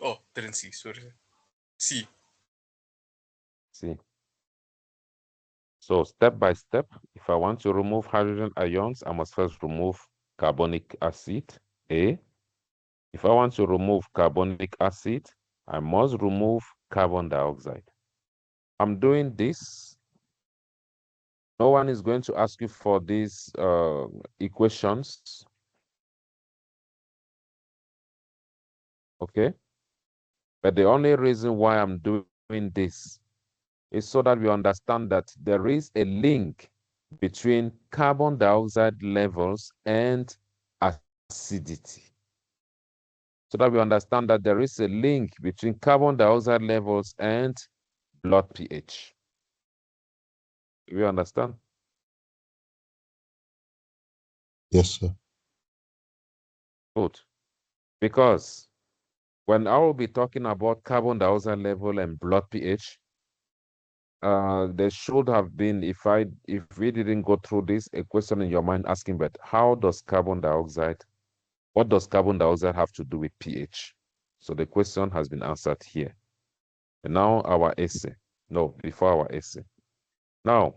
Oh, didn't see. Sorry, sir. C. C. So step by step, if I want to remove hydrogen ions, I must first remove carbonic acid, A. If I want to remove carbonic acid, I must remove carbon dioxide. I'm doing this. No one is going to ask you for these equations. Okay? But the only reason why I'm doing this is so that we understand that there is a link between carbon dioxide levels and acidity. So that we understand that there is a link between carbon dioxide levels and blood pH. Do you understand? Yes, sir. Good. Because when I will be talking about carbon dioxide level and blood pH, there should have been, if we didn't go through this, a question in your mind asking, but how does carbon dioxide, what does carbon dioxide have to do with pH? So the question has been answered here. And now our essay. No, before our essay. Now,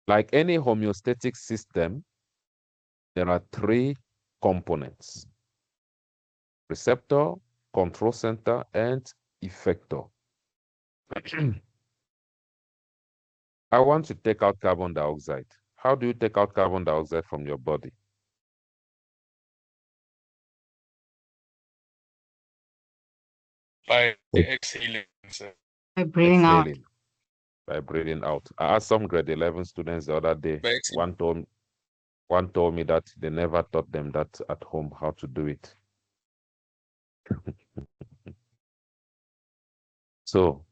like any homeostatic system, there are three components: receptor, control center, and effector. I want to take out carbon dioxide. How do you take out carbon dioxide from your body? By Oh. exhaling, sir. By breathing out. Exhaling, by breathing out. I asked some grade 11 students the other day. By exhaling. One told me that they never taught them that at home, how to do it. So,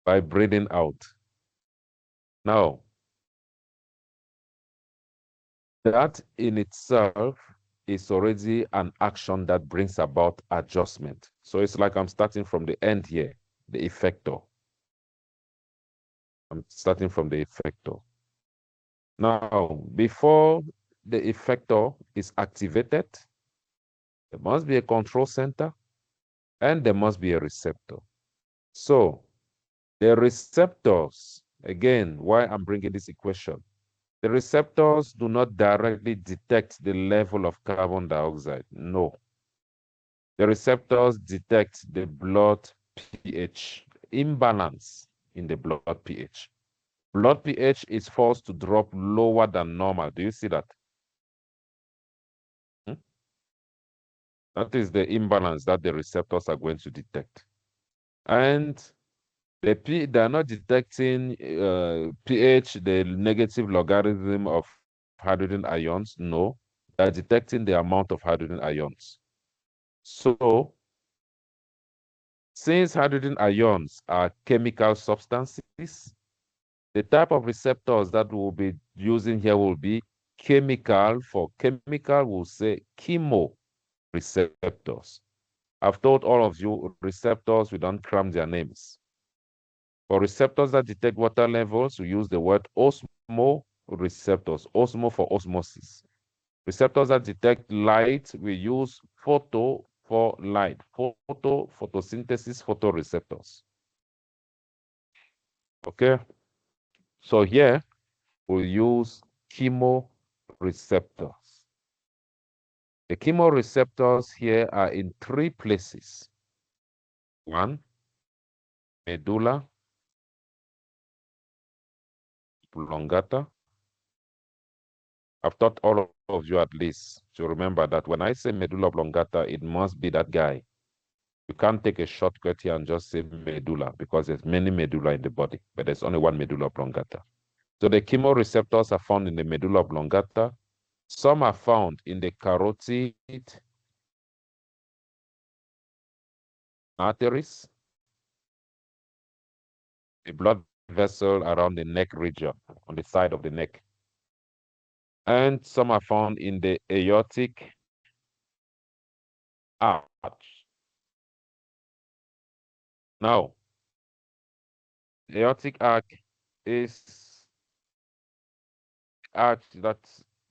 by breathing out. Now, that in itself is already an action that brings about adjustment. So it's like I'm starting from the end here, the effector. I'm starting from the effector. Now, before the effector is activated, there must be a control center and there must be a receptor. So the receptors, again, why I'm bringing this equation, the receptors do not directly detect the level of carbon dioxide. No. The receptors detect the blood pH, imbalance in the blood pH. Blood pH is forced to drop lower than normal. Do you see that? That is the imbalance that the receptors are going to detect. And they are not detecting pH, the negative logarithm of hydrogen ions. No, they are detecting the amount of hydrogen ions. So, since hydrogen ions are chemical substances, the type of receptors that we'll be using here will be chemical. For chemical, we'll say chemoreceptors. I've told all of you receptors, we don't cram their names. For receptors that detect water levels, we use the word osmoreceptors, osmo for osmosis. Receptors that detect light, we use photo for light, photosynthesis, photoreceptors. Okay, so here we'll use chemoreceptors. The chemoreceptors here are in 3 places. 1, medulla oblongata. I've taught all of you at least to remember that when I say medulla oblongata, it must be that guy. You can't take a shortcut here and just say medulla because there's many medulla in the body, but there's only one medulla oblongata. So the chemoreceptors are found in the medulla oblongata. Some are found in the carotid arteries, the blood vessel around the neck region, on the side of the neck. And some are found in the aortic arch. Now, the aortic arch is arch that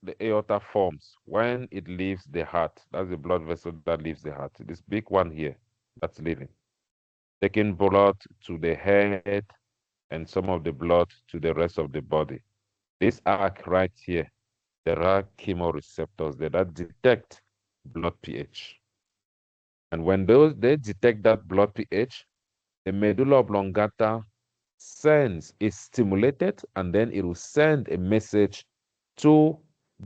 the aorta forms when it leaves the heart. That's the blood vessel that leaves the heart. This big one here that's leaving, taking blood to the head and some of the blood to the rest of the body. This arc right here, there are chemoreceptors there that detect blood pH. And when they detect that blood pH, the medulla oblongata is stimulated, and then it will send a message to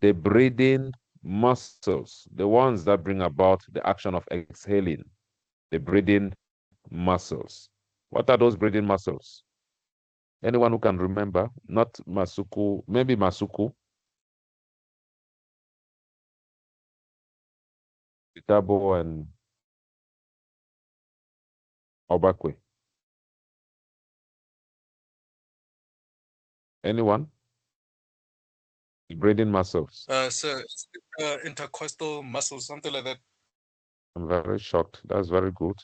the breathing muscles, the ones that bring about the action of exhaling, the breathing muscles. What are those breathing muscles? Anyone who can remember? Not Masuku, maybe Masuku, Itabo, and Obakwe. Anyone? Breathing muscles. So intercostal muscles, something like that. I'm very shocked. That's very good.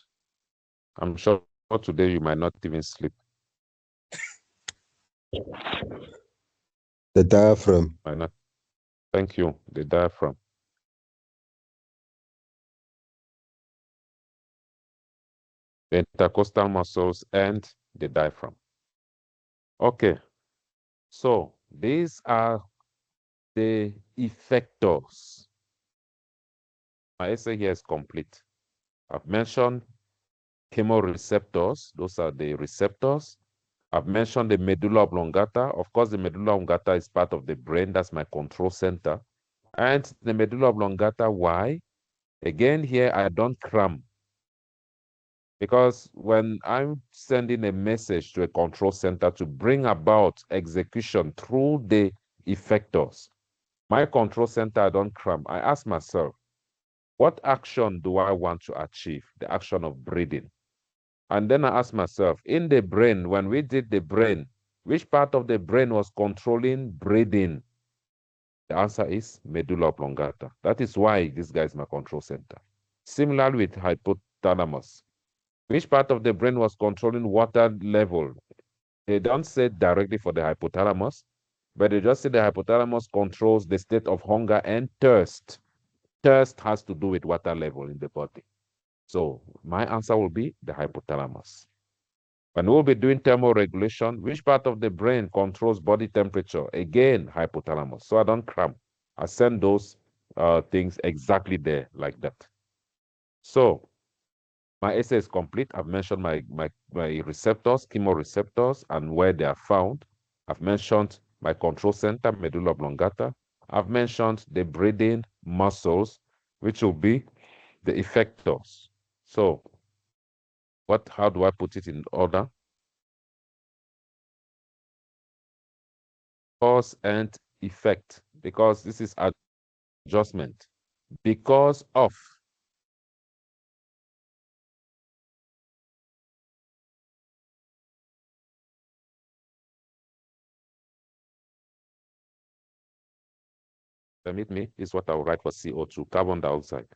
I'm sure today you might not even sleep. The diaphragm. Might not. Thank you. The diaphragm. The intercostal muscles and the diaphragm. Okay. So these are the effectors. My essay here is complete. I've mentioned chemoreceptors. Those are the receptors. I've mentioned the medulla oblongata. Of course, the medulla oblongata is part of the brain. That's my control center. And the medulla oblongata, why? Again, here I don't cram. Because when I'm sending a message to a control center to bring about execution through the effectors, my control center, I don't cram. I ask myself, what action do I want to achieve? The action of breathing. And then I ask myself, in the brain, when we did the brain, which part of the brain was controlling breathing? The answer is medulla oblongata. That is why this guy is my control center. Similarly with hypothalamus. Which part of the brain was controlling water level? They don't say directly for the hypothalamus, but they just say the hypothalamus controls the state of hunger and thirst. Thirst has to do with water level in the body. So my answer will be the hypothalamus. When we'll be doing thermoregulation, which part of the brain controls body temperature? Again, hypothalamus. So I don't cram. I send those things exactly there like that. So my essay is complete. I've mentioned my receptors, chemoreceptors, and where they are found. I've mentioned my control center, medulla oblongata. I've mentioned the breathing muscles, which will be the effectors. So how do I put it in order? Cause and effect, because this is adjustment. Because of permit me, is what I will write for CO2, carbon dioxide.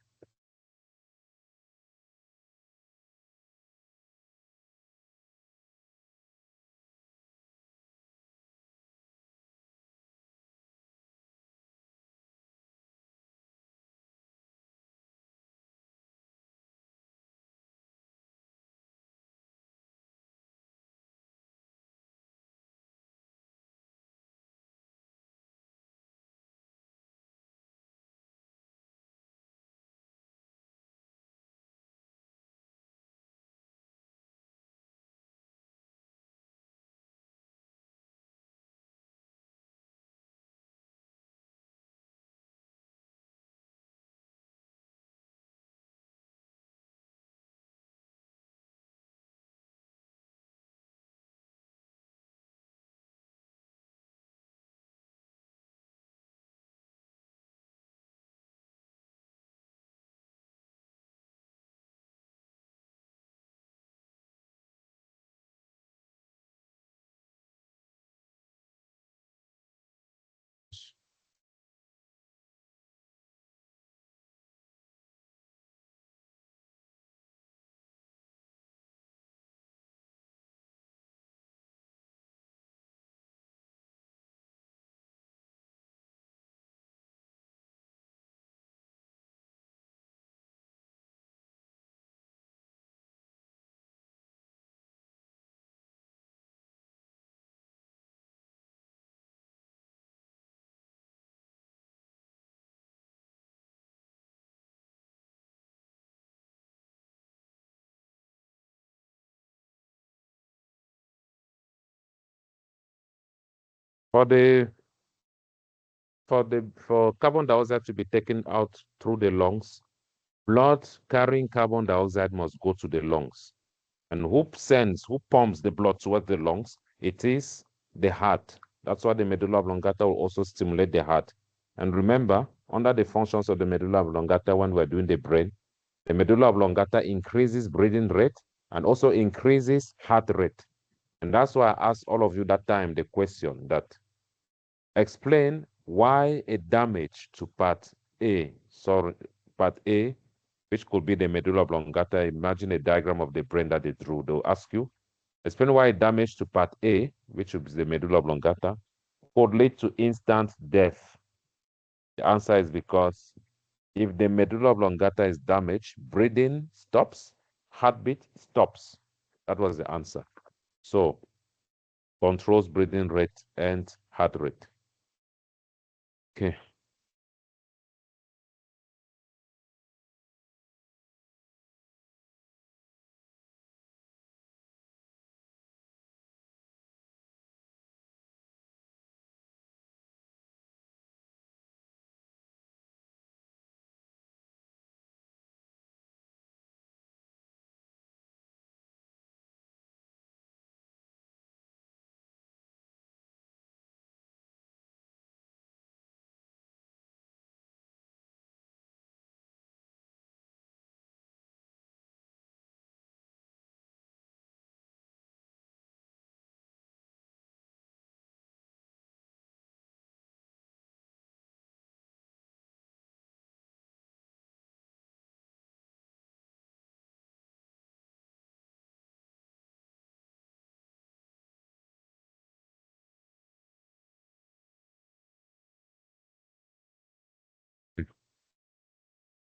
For carbon dioxide to be taken out through the lungs, blood carrying carbon dioxide must go to the lungs. And who pumps the blood towards the lungs? It is the heart. That's why the medulla oblongata will also stimulate the heart. And remember, under the functions of the medulla oblongata when we're doing the brain, the medulla oblongata increases breathing rate and also increases heart rate. And that's why I asked all of you that time the question that explain why a damage to part A, which could be the medulla oblongata. Imagine a diagram of the brain that they drew. They'll ask you, explain why damage to part A, which is the medulla oblongata, could lead to instant death. The answer is because if the medulla oblongata is damaged, breathing stops, heartbeat stops. That was the answer. So, controls breathing rate and heart rate. Okay.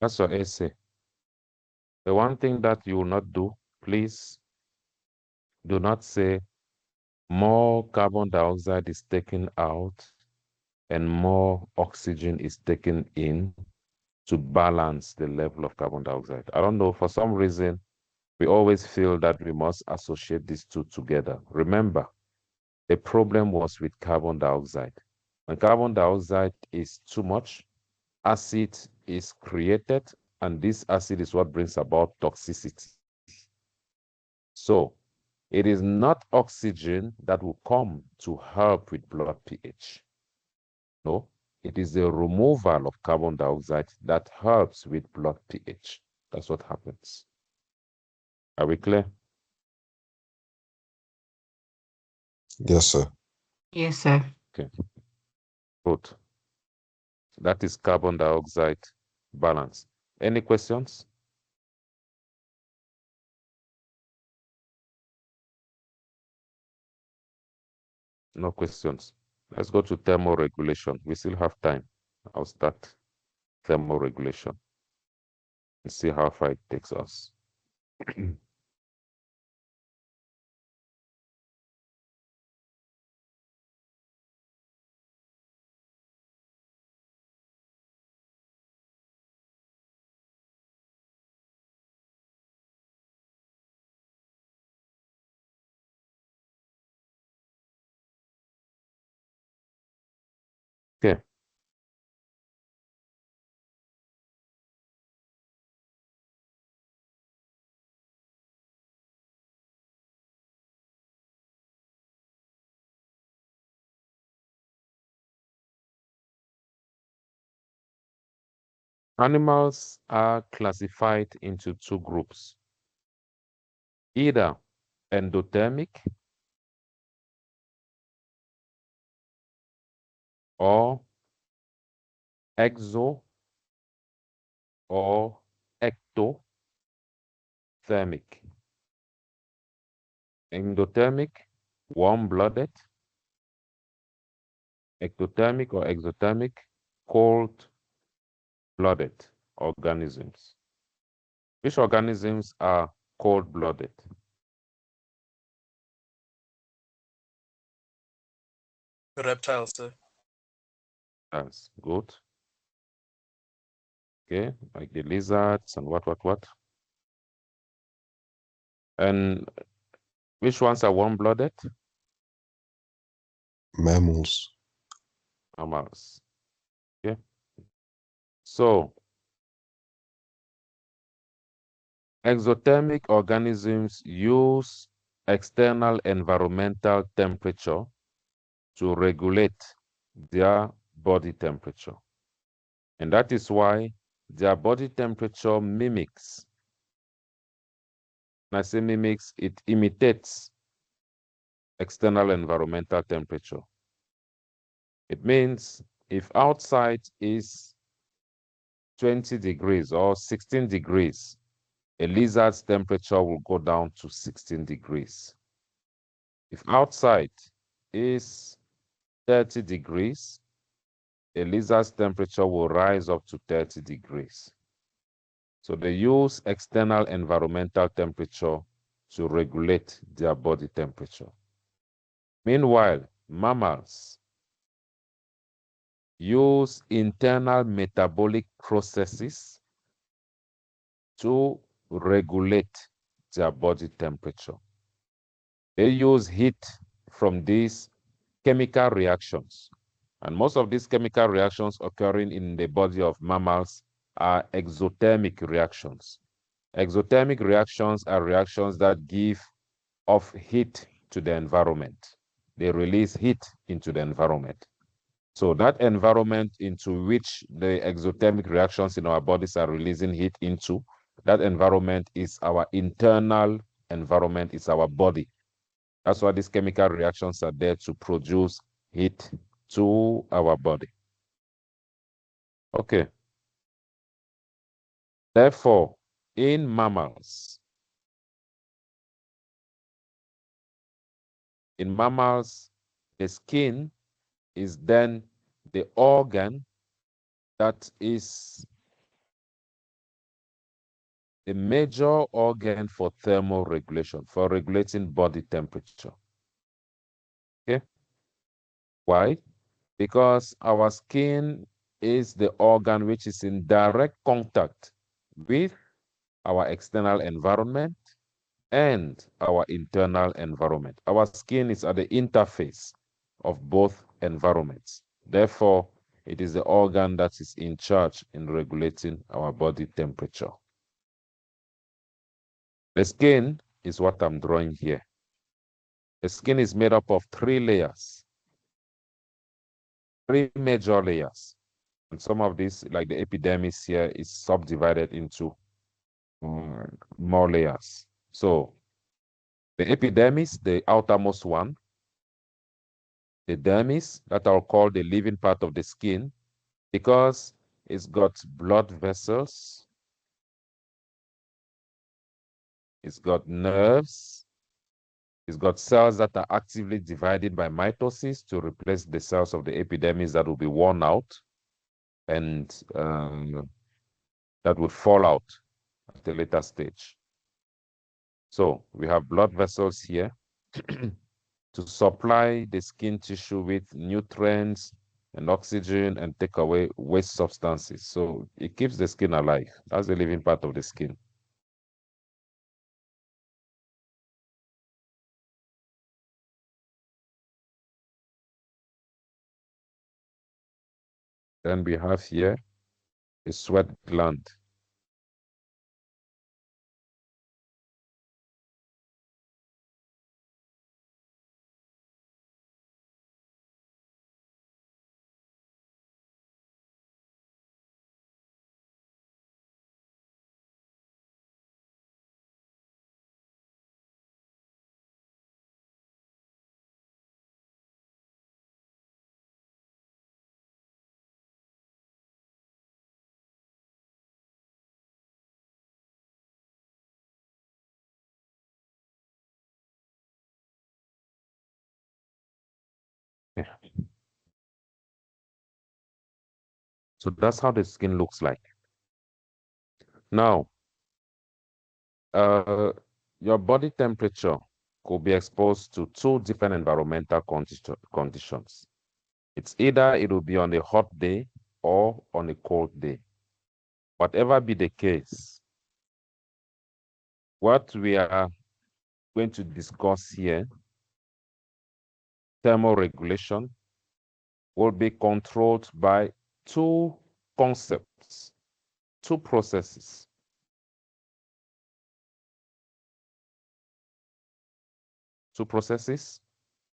That's your essay. The one thing that you will not do, please do not say more carbon dioxide is taken out and more oxygen is taken in to balance the level of carbon dioxide. I don't know, for some reason, we always feel that we must associate these two together. Remember, the problem was with carbon dioxide. When carbon dioxide is too much, acid is created And this acid is what brings about toxicity. So it is not oxygen that will come to help with blood pH. No, it is the removal of carbon dioxide that helps with blood pH. That's what happens. Are we clear? Yes, sir. Yes, sir. Okay, good. That is carbon dioxide balance. Any questions? No questions. Let's go to thermoregulation. We still have time. I'll start thermoregulation and see how far it takes us. Okay. Animals are classified into two groups, either endothermic or exo or ectothermic. Endothermic, warm-blooded, ectothermic or exothermic, cold-blooded organisms. Which organisms are cold-blooded? Reptiles, sir. That's good. Okay, like the lizards and what. And which ones are warm-blooded? Mammals. Mammals. Okay. So, exothermic organisms use external environmental temperature to regulate their body temperature. And that is why their body temperature mimics. When I say mimics, it imitates external environmental temperature. It means if outside is 20 degrees or 16 degrees, a lizard's temperature will go down to 16 degrees. If outside is 30 degrees, a lizard's temperature will rise up to 30 degrees. So they use external environmental temperature to regulate their body temperature. Meanwhile, mammals use internal metabolic processes to regulate their body temperature. They use heat from these chemical reactions. And most of these chemical reactions occurring in the body of mammals are exothermic reactions. Exothermic reactions are reactions that give off heat to the environment. They release heat into the environment. So that environment into which the exothermic reactions in our bodies are releasing heat into, that environment is our internal environment, is our body. That's why these chemical reactions are there to produce heat to our body. Okay. Therefore, in mammals, the skin is then the organ that is the major organ for thermoregulation, for regulating body temperature. Okay? Why? Because our skin is the organ which is in direct contact with our external environment and our internal environment. Our skin is at the interface of both environments. Therefore, It is the organ that is in charge in regulating our body temperature. The skin is what I'm drawing here. The skin is made up of 3 layers, 3 major layers. And some of these, like the epidermis here, is subdivided into more layers. So the epidermis, the outermost one, the dermis, that I'll call the living part of the skin, because it's got blood vessels, it's got nerves, it's got cells that are actively divided by mitosis to replace the cells of the epidermis that will be worn out and that would fall out at a later stage. So we have blood vessels here to supply the skin tissue with nutrients and oxygen and take away waste substances. So it keeps the skin alive. That's the living part of the skin. Then we have here a sweat gland. Yeah. So that's how the skin looks like. Now, your body temperature could be exposed to 2 different environmental conditions. It's either it will be on a hot day or on a cold day. Whatever be the case, what we are going to discuss here, thermoregulation, will be controlled by 2 concepts, 2 processes.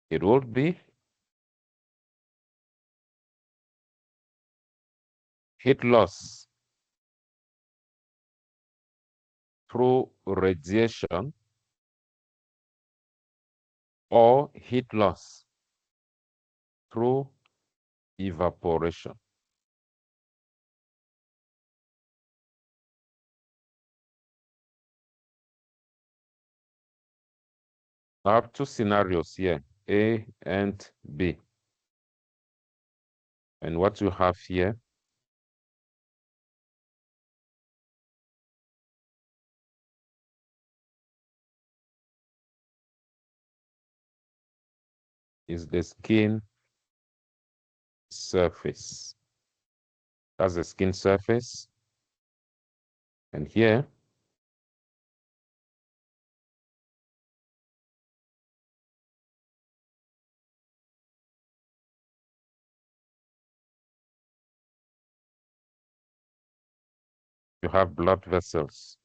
It will be heat loss through radiation or heat loss through evaporation. I have 2 scenarios here, A and B. And what you have here is the skin surface. That's the skin surface. And here you have blood vessels.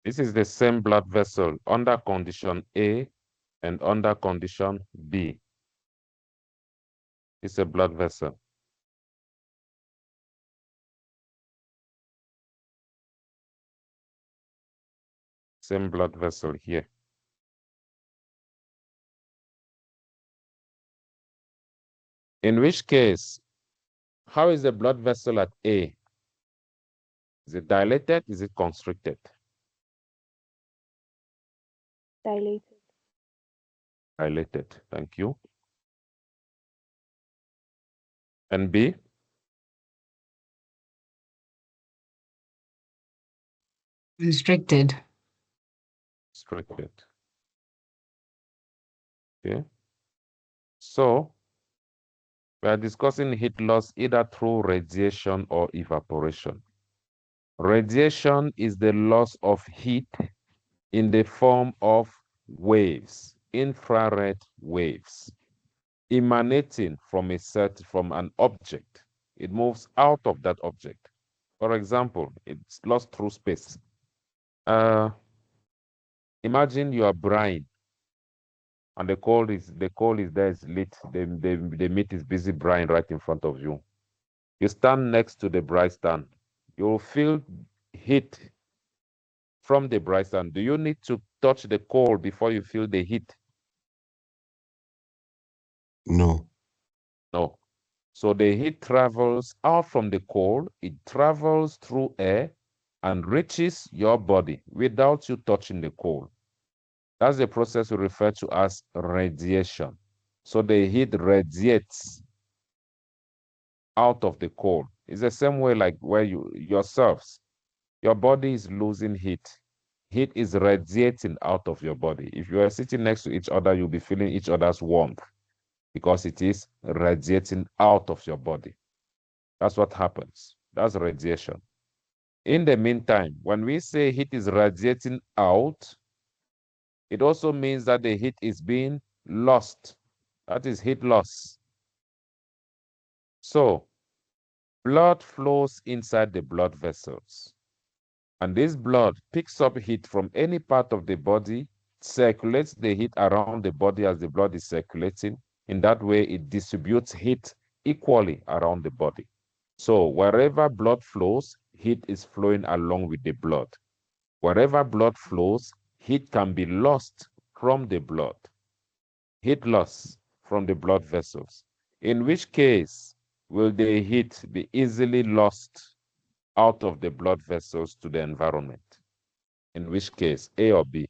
This is the same blood vessel under condition A and under condition B. It's a blood vessel. Same blood vessel here. In which case, how is the blood vessel at A? Is it dilated? Is it constricted? Dilated. Dilated. Thank you. And B? Restricted. Restricted. Okay. So we are discussing heat loss either through radiation or evaporation. Radiation is the loss of heat in the form of waves, infrared waves. emanating from from an object. It moves out of that object. For example, it's lost through space. Imagine you are brine, and the coal is there, is lit. The meat is busy brine right in front of you. You stand next to the brine stand. You'll feel heat from the brine stand. Do you need to touch the coal before you feel the heat? No. No. So the heat travels out from the coal, it travels through air and reaches your body without you touching the coal. That's the process we refer to as radiation. So the heat radiates out of the coal. It's the same way like where yourselves, your body is losing heat. Heat is radiating out of your body. If you are sitting next to each other, you'll be feeling each other's warmth because it is radiating out of your body. That's what happens. That's radiation. In the meantime, when we say heat is radiating out, it also means that the heat is being lost. That is heat loss. So, blood flows inside the blood vessels. And this blood picks up heat from any part of the body, circulates the heat around the body as the blood is circulating. In that way, it distributes heat equally around the body. So wherever blood flows, heat is flowing along with the blood. Wherever blood flows, heat can be lost from the blood. Heat loss from the blood vessels. In which case will the heat be easily lost out of the blood vessels to the environment? In which case, A or B?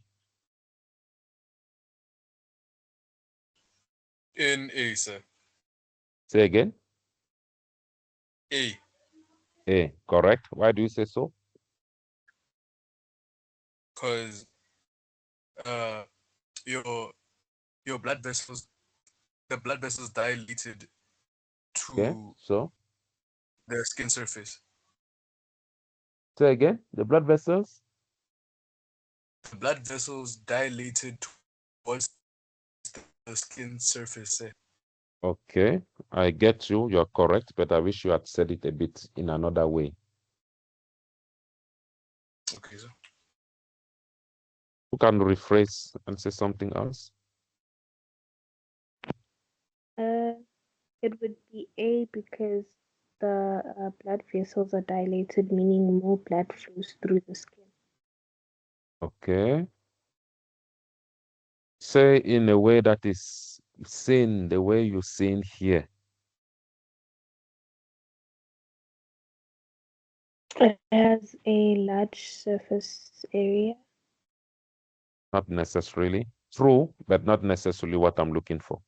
In A, sir. Say again. A. A, correct. Why do you say so? Because uh your your blood vessels the blood vessels dilated Okay, to so the skin surface. say again. The blood vessels? The blood vessels dilated towards the skin surface, sir. Okay, I get you. You're correct, but I wish you had said it a bit in another way. Okay, sir. You can rephrase and say something else. It would be A because the blood vessels are dilated, meaning more blood flows through the skin. Okay. Say in a way that is seen, the way you seen here. It has a large surface area. Not necessarily. True, but not necessarily what I'm looking for.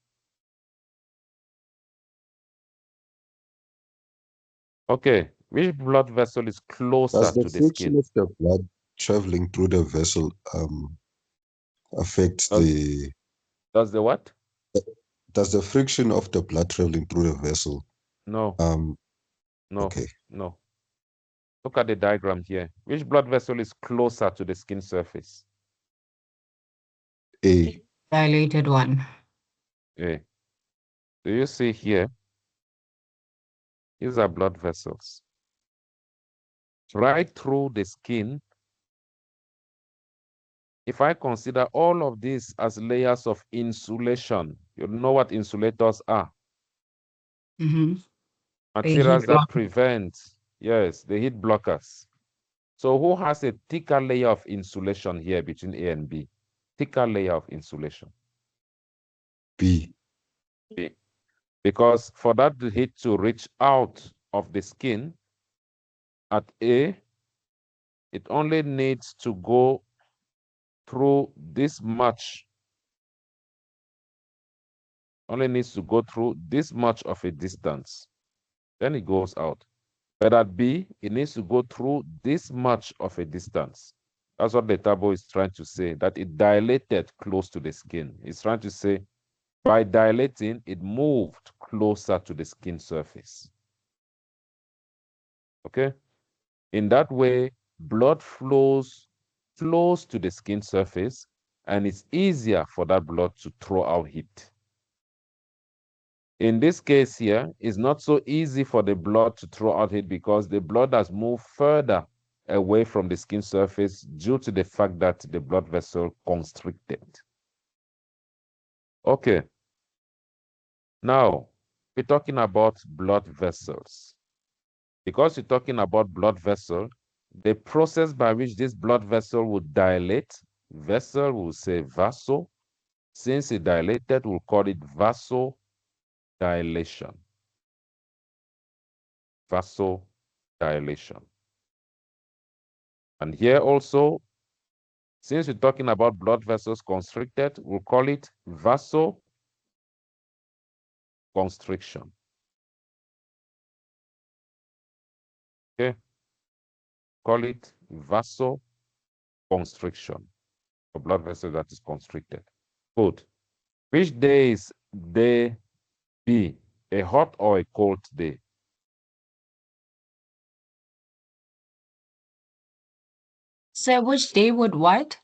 Okay, which blood vessel is closer Does the to the friction skin? of the blood traveling through the vessel affect Does, the does the what? does the friction of the blood traveling through the vessel No, um no, okay. no. Look at the diagram here. Which blood vessel is closer to the skin surface? A. Dilated one. A. Do you see here? These are blood vessels. Right through the skin, if I consider all of this as layers of insulation, you know what insulators are? Mm-hmm. The heat Materials that block. prevent, yes, the heat blockers. So who has a thicker layer of insulation here between A and B? Thicker layer of insulation. B. B. Because for that heat to reach out of the skin at A, it only needs to go through this much, only needs to go through this much of a distance. Then it goes out. But at B, it needs to go through this much of a distance. That's what the table is trying to say, that it dilated close to the skin. It's trying to say, by dilating, it moved closer to the skin surface. Okay? In that way, blood flows close to the skin surface, and it's easier for that blood to throw out heat. In this case here, it's not so easy for the blood to throw out heat because the blood has moved further away from the skin surface due to the fact that the blood vessel constricted. Okay. Now, we're talking about blood vessels. Because you're talking about blood vessel, the process by which this blood vessel would dilate, vessel will say vaso. Since it dilated, we'll call it vasodilation. Vasodilation. And here also, since we're talking about blood vessels constricted, we'll call it vasoconstriction. Okay? Call it vasoconstriction. A blood vessel that is constricted. Good. Which day is day B? A hot or a cold day? So which day would what?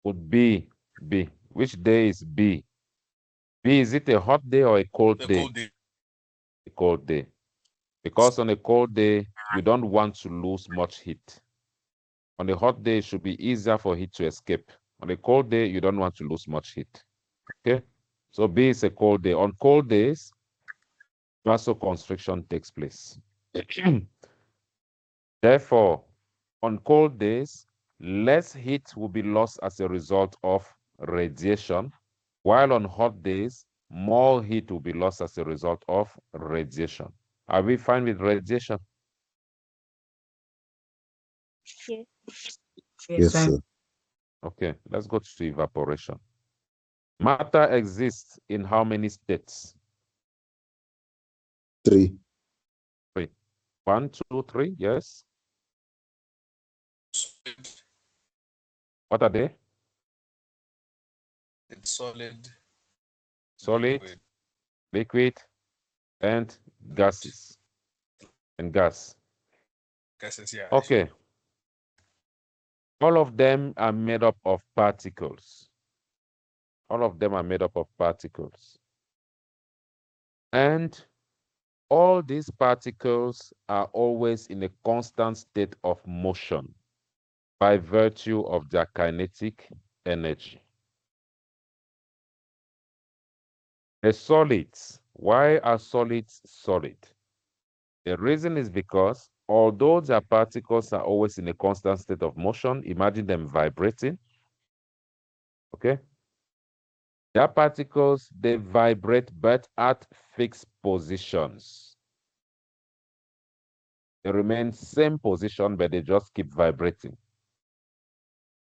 Would be B. Which day is B? B, is it a hot day or a cold The day? cold day. A cold day. Because on a cold day, you don't want to lose much heat. On a hot day, it should be easier for heat to escape. On a cold day, you don't want to lose much heat. Okay? So B is a cold day. On cold days, vasoconstriction takes place. Therefore, on cold days, less heat will be lost as a result of radiation, while on hot days, more heat will be lost as a result of radiation. Are we fine with radiation? Yes. Yes, sir. Okay, let's go to evaporation. Matter exists in how many states? 3. 3. 1, 2, 3, yes. Solid. What are they? It's solid. Solid, Liquid. liquid, and gases. And gas. Gases, yeah. Okay. All of them are made up of particles. All of them are made up of particles. And all these particles are always in a constant state of motion by virtue of their kinetic energy. The solids, why are solids solid? The reason is because although their particles are always in a constant state of motion, imagine them vibrating, okay? Their particles, they vibrate but at fixed positions. They remain same position, but they just keep vibrating.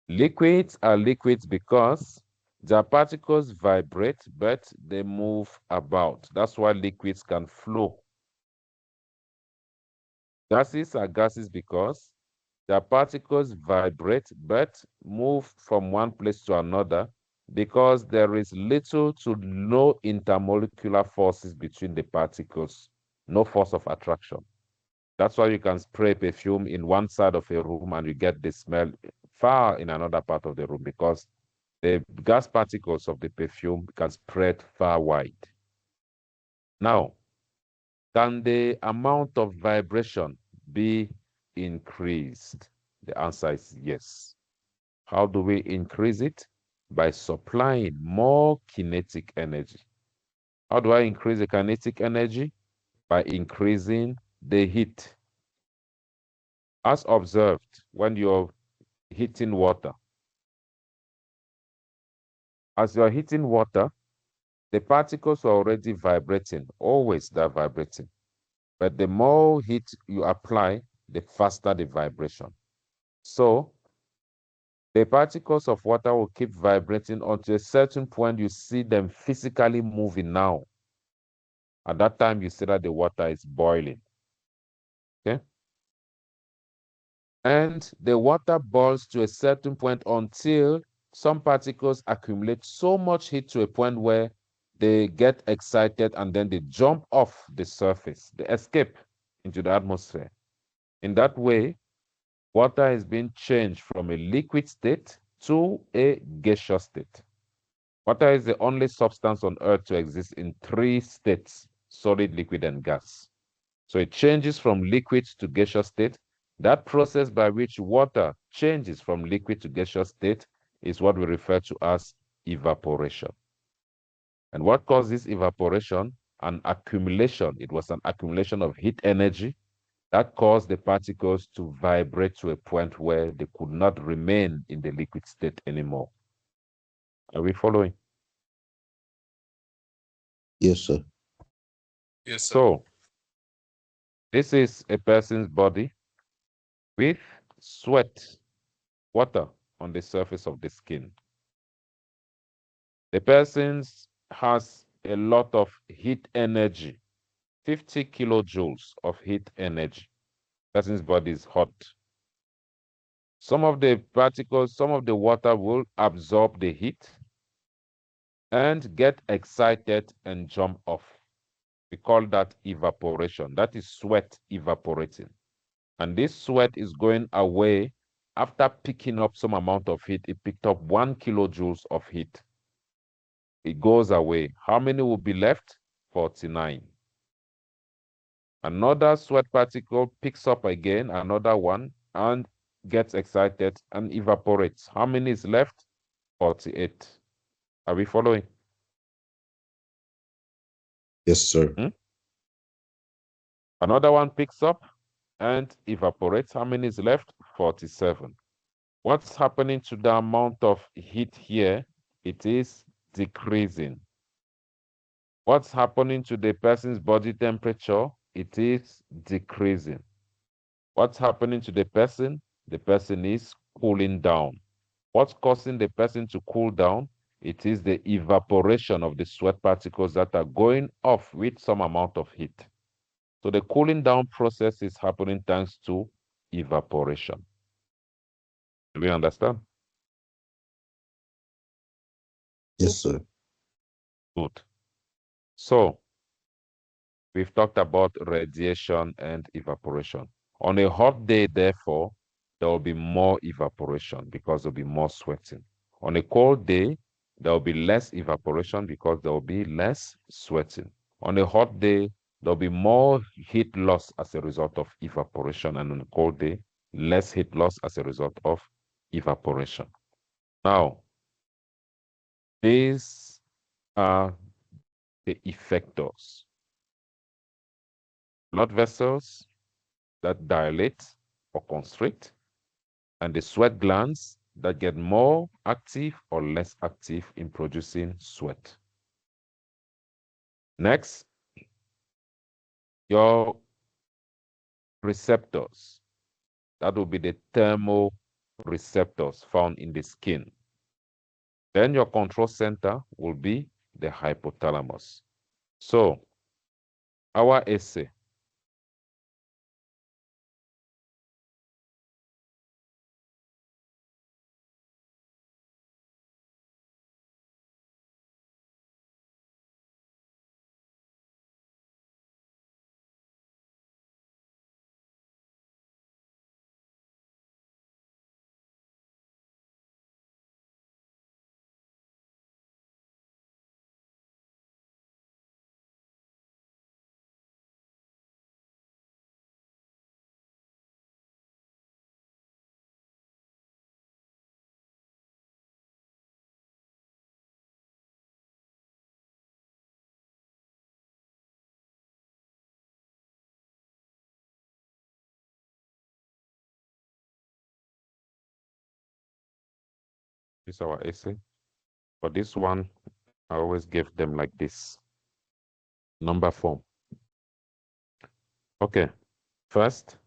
Liquids are liquids because their particles vibrate, but they move about. That's why liquids can flow. Gases are gases because their particles vibrate, but move from one place to another because there is little to no intermolecular forces between the particles, no force of attraction. That's why you can spray perfume in one side of a room and you get the smell far in another part of the room because the gas particles of the perfume can spread far wide. Now, can the amount of vibration be increased? The answer is yes. How do we increase it? By supplying more kinetic energy. How do I increase the kinetic energy? By increasing the heat. As observed, when you're heating water, as you're heating water, the particles are already vibrating, always they're vibrating. But the more heat you apply, the faster the vibration. So the particles of water will keep vibrating until a certain point you see them physically moving now. At that time, you see that the water is boiling. Okay? And the water boils to a certain point until some particles accumulate so much heat to a point where they get excited and then they jump off the surface, they escape into the atmosphere. In that way, water is being changed from a liquid state to a gaseous state. Water is the only substance on Earth to exist in three states: solid, liquid, and gas. So it changes from liquid to gaseous state. That process by which water changes from liquid to gaseous state is what we refer to as evaporation. And what causes evaporation? An accumulation. It was an accumulation of heat energy that caused the particles to vibrate to a point where they could not remain in the liquid state anymore. Are we following? Yes, sir. Yes, sir. So, this is a person's body with sweat, water on the surface of the skin. The person has a lot of heat energy, 50 kilojoules of heat energy. Person's body is hot. Some of the particles, some of the water will absorb the heat and get excited and jump off. We call that evaporation. That is sweat evaporating. And this sweat is going away after picking up some amount of heat. It picked up 1 kilojoules of heat. It goes away. How many will be left? 49. Another sweat particle picks up again, another one, and gets excited and evaporates. How many is left? 48. Are we following? Yes, sir. Another one picks up and evaporates. How many is left? 47. What's happening to the amount of heat here? It is decreasing. What's happening to the person's body temperature? It is decreasing. What's happening to the person? The person is cooling down. What's causing the person to cool down? It is the evaporation of the sweat particles that are going off with some amount of heat. So the cooling down process is happening thanks to evaporation. Do we understand? Yes, sir. Good. So we've talked about radiation and evaporation. On a hot day, therefore, there will be more evaporation because there'll be more sweating. On a cold day, there will be less evaporation because there will be less sweating. On a hot day, there'll be more heat loss as a result of evaporation, and on a cold day, less heat loss as a result of evaporation. Now, these are the effectors. Blood vessels that dilate or constrict, and the sweat glands that get more active or less active in producing sweat. Next, your receptors. That will be the thermoreceptors found in the skin. Then your control center will be the hypothalamus. So, our essay. This is our essay. For this one, I always give them like this. Number form. Okay. First,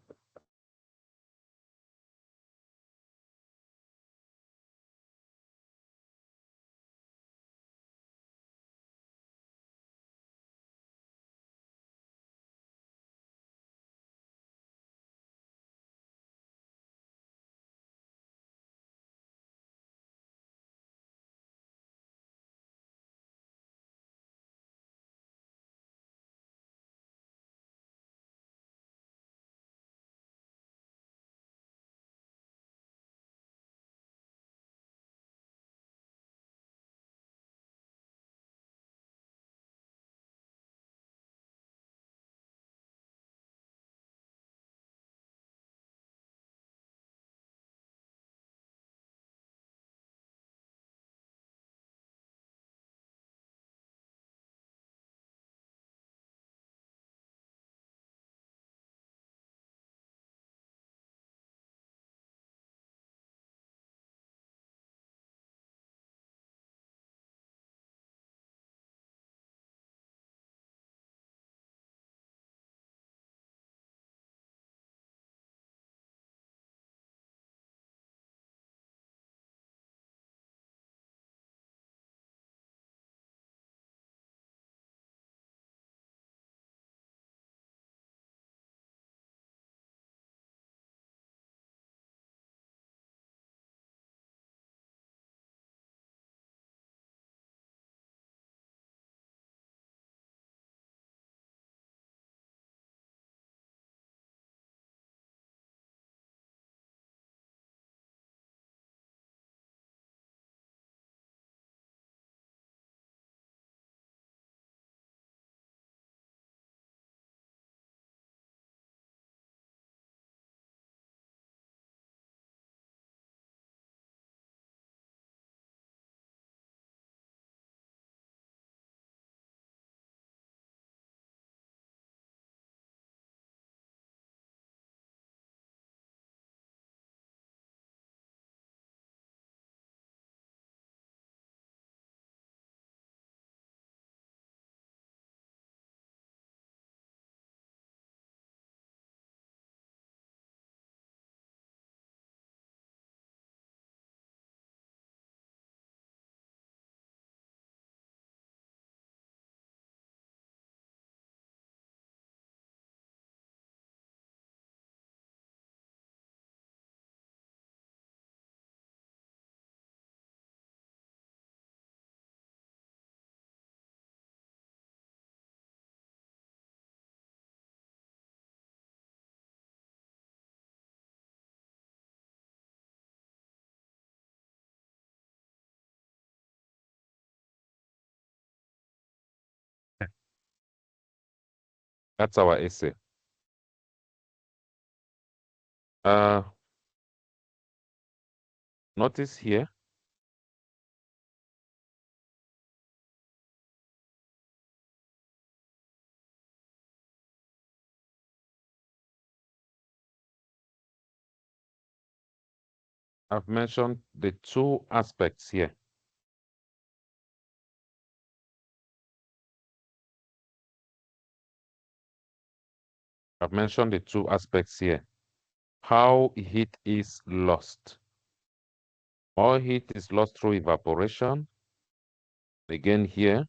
That's our essay. Notice here, I've mentioned the two aspects here. I've mentioned the two aspects here. How heat is lost. More heat is lost through evaporation. Again here,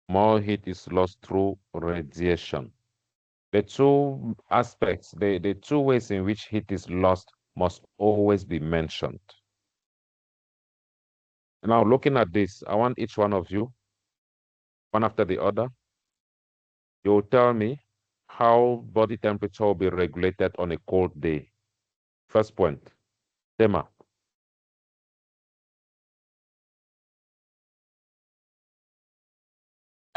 more heat is lost through radiation. The two aspects, the two ways in which heat is lost must always be mentioned. Now, looking at this, I want each one of you, one after the other, you'll tell me how body temperature will be regulated on a cold day. First point, Tema.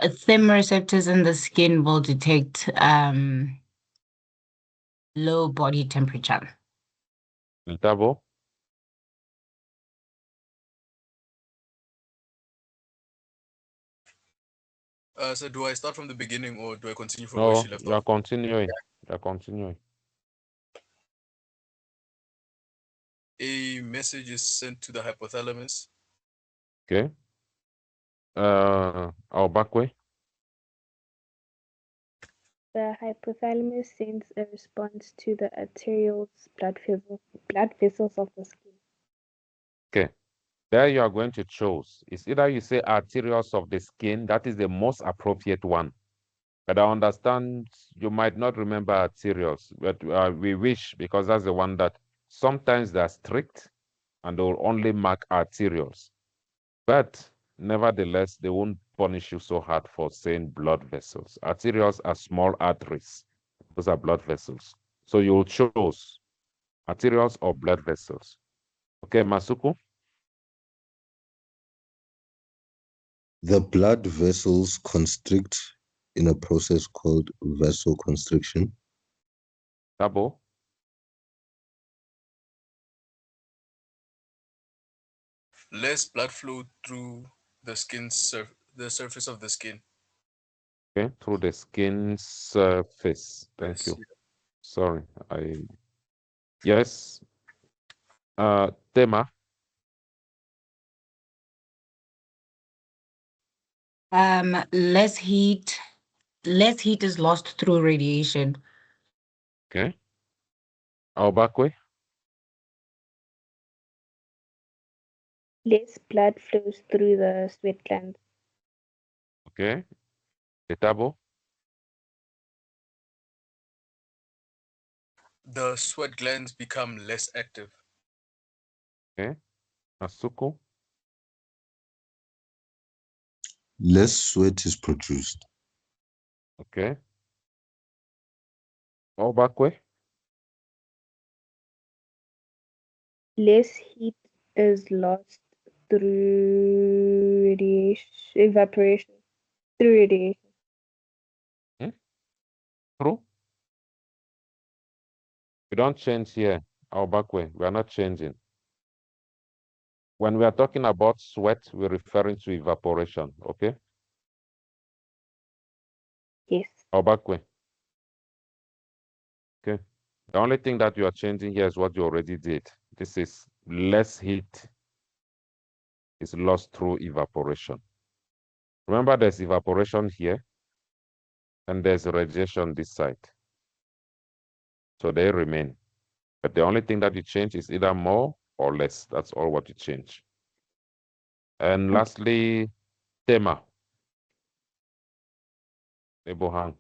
Thermoreceptors in the skin will detect low body temperature. Ntabo. So do I start from the beginning or do I continue from where No, she left you are off? continuing. You are continuing. A message is sent to the hypothalamus. Okay. Our back way. The hypothalamus sends a response to the arterioles, blood vessels of the skin. Okay. There you are going to choose. It's either you say arterioles of the skin, that is the most appropriate one. But I understand you might not remember arterioles, but we wish, because that's the one that sometimes they're strict and they will only mark arterioles. But nevertheless, they won't punish you so hard for saying blood vessels. Arterioles are small arteries. Those are blood vessels. So you'll choose arterioles or blood vessels. Okay, Masuku? The blood vessels constrict in a process called vasoconstriction. Tabo? Less blood flow through the the surface of the skin. Okay, through the skin surface. Thank Yes. you. Sorry, yes. Tema? Less heat is lost through radiation. Okay. Aubakwe? Less blood flows through the sweat glands. Okay. Etabo? The sweat glands become less active. Okay. Masuku? Less sweat is produced. Okay. Aubakwe? Less heat is lost through evaporation, through radiation. Hmm? True? We don't change here. Aubakwe, we are not changing. When we are talking about sweat, we're referring to evaporation, okay? Yes. Aubakwe? Okay. The only thing that you are changing here is what you already did. This is less heat is lost through evaporation. Remember, there's evaporation here, and there's radiation this side. So they remain. But the only thing that you change is either more or less. That's all what you change. And lastly, Tema. Ebohang.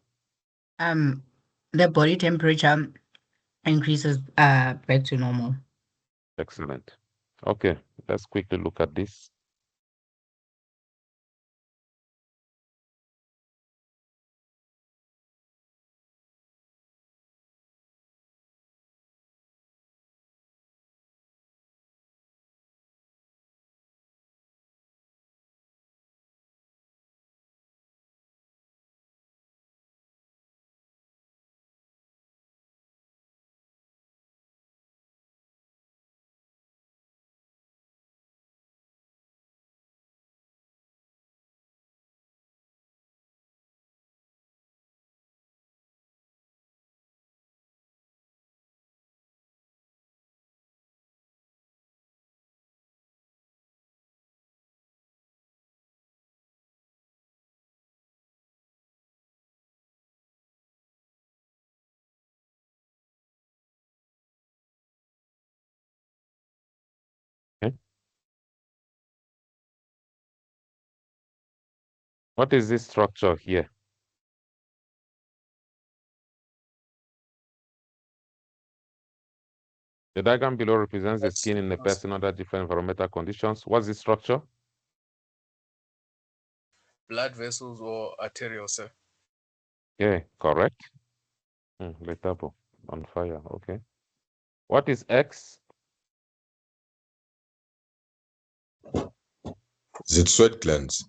The body temperature increases back to normal. Excellent. Okay, let's quickly look at this. What is this structure here? The diagram below represents the That's skin in a person under different environmental conditions. What's the structure? blood vessels or arterioles, sir. Yeah, correct. Letabo on fire. Okay. What is X? Is it sweat glands?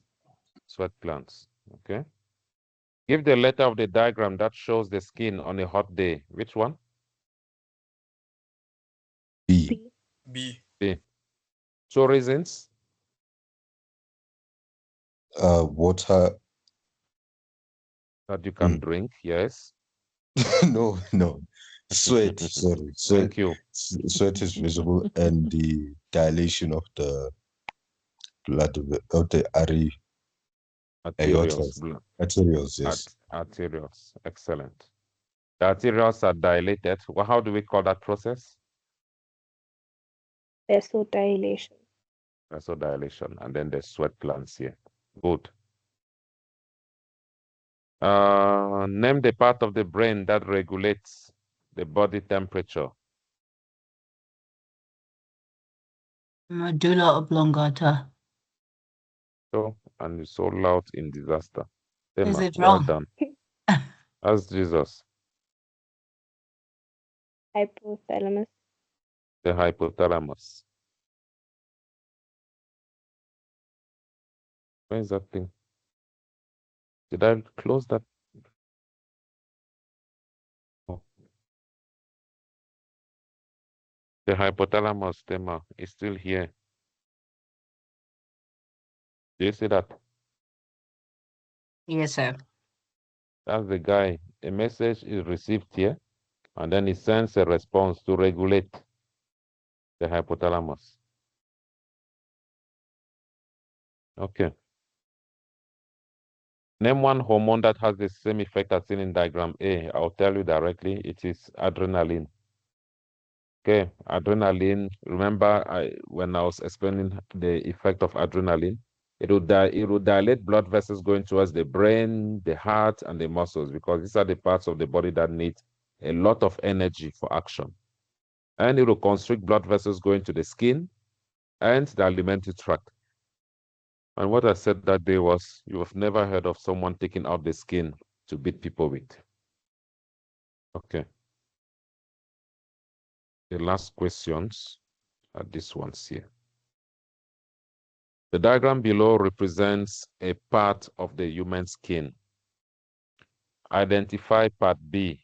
Sweat glands. Okay. Give the letter of the diagram that shows the skin on a hot day. Which one? B. B. B. B. Two reasons. Water. That you can Mm. drink. Yes. No. Sweat. Sorry. Sweat. Thank you. Sweat is visible, and the dilation of the blood of the Arterioles. arterioles. Yes. Arterioles. Excellent. The arterioles are dilated. Well, how do we call that process? Vasodilation. Vasodilation. And then the sweat glands here. Good. Name the part of the brain that regulates the body temperature. Medulla oblongata. So, and it's so loud in disaster. Is Tema, it well wrong? done. Ask Jesus. Hypothalamus. The hypothalamus. Where is that thing? Did I close that? Oh. The hypothalamus, Tema, is still here. Do you see that? Yes, sir. That's the guy. A message is received here, and then he sends a response to regulate the hypothalamus. Okay. Name one hormone that has the same effect as seen in diagram A. I'll tell you directly. It is adrenaline. Okay, adrenaline. Remember, when I was explaining the effect of adrenaline, it will dilate blood vessels going towards the brain, the heart, and the muscles, because these are the parts of the body that need a lot of energy for action. And it will constrict blood vessels going to the skin and the alimentary tract. And what I said that day was, you have never heard of someone taking out the skin to beat people with. Okay. The last questions are these ones here. The diagram below represents a part of the human skin. Identify part B.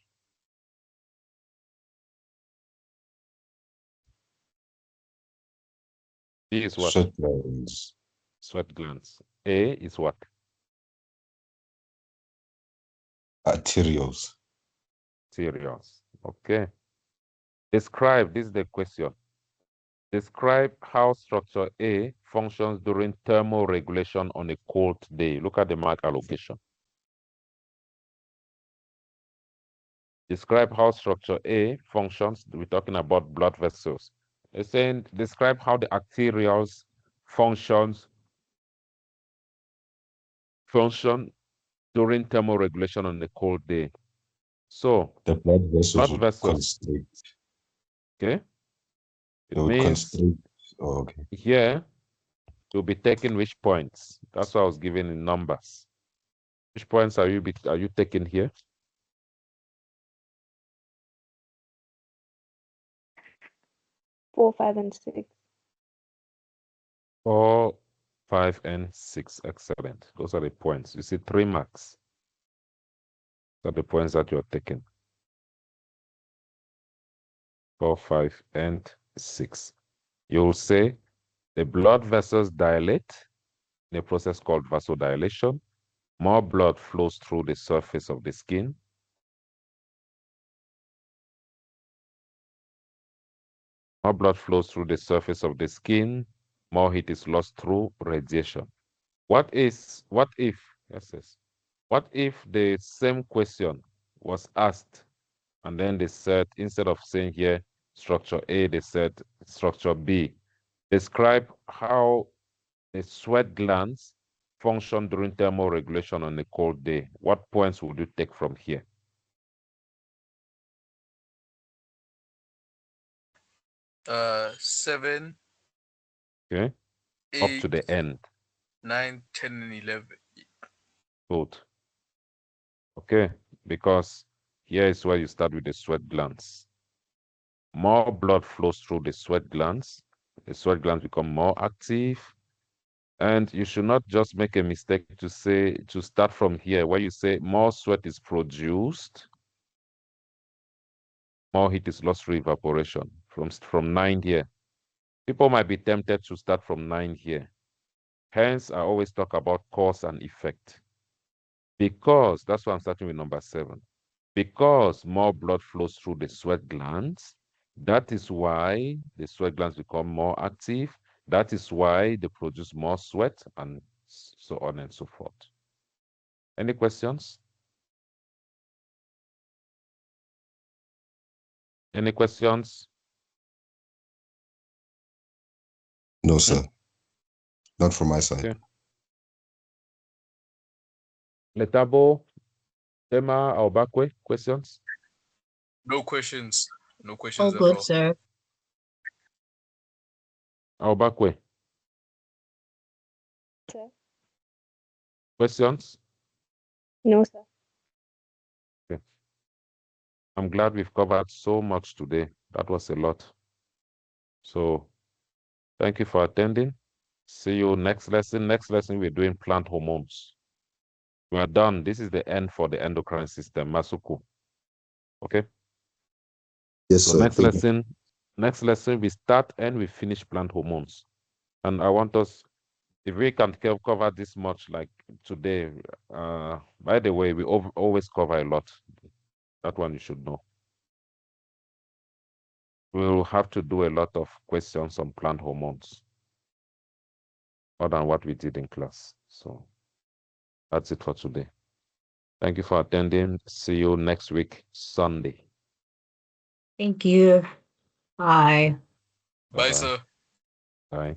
B is what? Sweat glands. Sweat glands. A is what? Arterioles. Arterioles. Okay. Describe, this is the question. Describe how structure A functions during thermoregulation on a cold day. Look at the mark allocation. Describe how structure A functions. We're talking about blood vessels. It's saying describe how the arterioles function during thermoregulation on a cold day. So The blood vessels blood would vessels, constrict. okay? They It would means constrict. Oh, okay. here you'll be taking which points. That's what I was giving in numbers. Which points are you taking here? 4, 5, and 6. 4, 5, and 6. Excellent. Those are the points. You see 3 marks. Those are the points that you're taking. 4, 5, and 6. You'll say the blood vessels dilate in a process called vasodilation. More blood flows through the surface of the skin. More blood flows through the surface of the skin. More heat is lost through radiation. What if, yes, what if the same question was asked and then they said, instead of saying here structure A, they said structure B. Describe how the sweat glands function during thermoregulation on a cold day. What points would you take from here? Seven, Okay, up to 8, the end. 9, 10, and 11. Good. Okay, because here is where you start with the sweat glands. More blood flows through the sweat glands. The sweat glands become more active. And you should not just make a mistake to start from here, where you say more sweat is produced, more heat is lost through evaporation from 9 here. People might be tempted to start from 9 here. Hence, I always talk about cause and effect. Because, that's why I'm starting with number 7. Because more blood flows through the sweat glands, that is why the sweat glands become more active. That is why they produce more sweat, and so on and so forth. Any questions? Any questions? No, sir. Not from my side. Okay. Letabo, Emma, Aubakwe, questions? No questions. No All questions at good, all. sir. Aubakwe, Sir. questions? No, sir. Okay. I'm glad we've covered so much today. That was a lot. So thank you for attending. See you next lesson. Next lesson, we're doing plant hormones. We are done. This is the end for the endocrine system, Masuku. Okay? Yes, So sir. next lesson, we start and we finish plant hormones. And I want us, if we can cover this much like today, by the way, we always cover a lot. That one you should know. We'll have to do a lot of questions on plant hormones, more than what we did in class. So that's it for today. Thank you for attending. See you next week, Sunday. Thank you. Bye. Bye, Bye-bye. sir. Bye.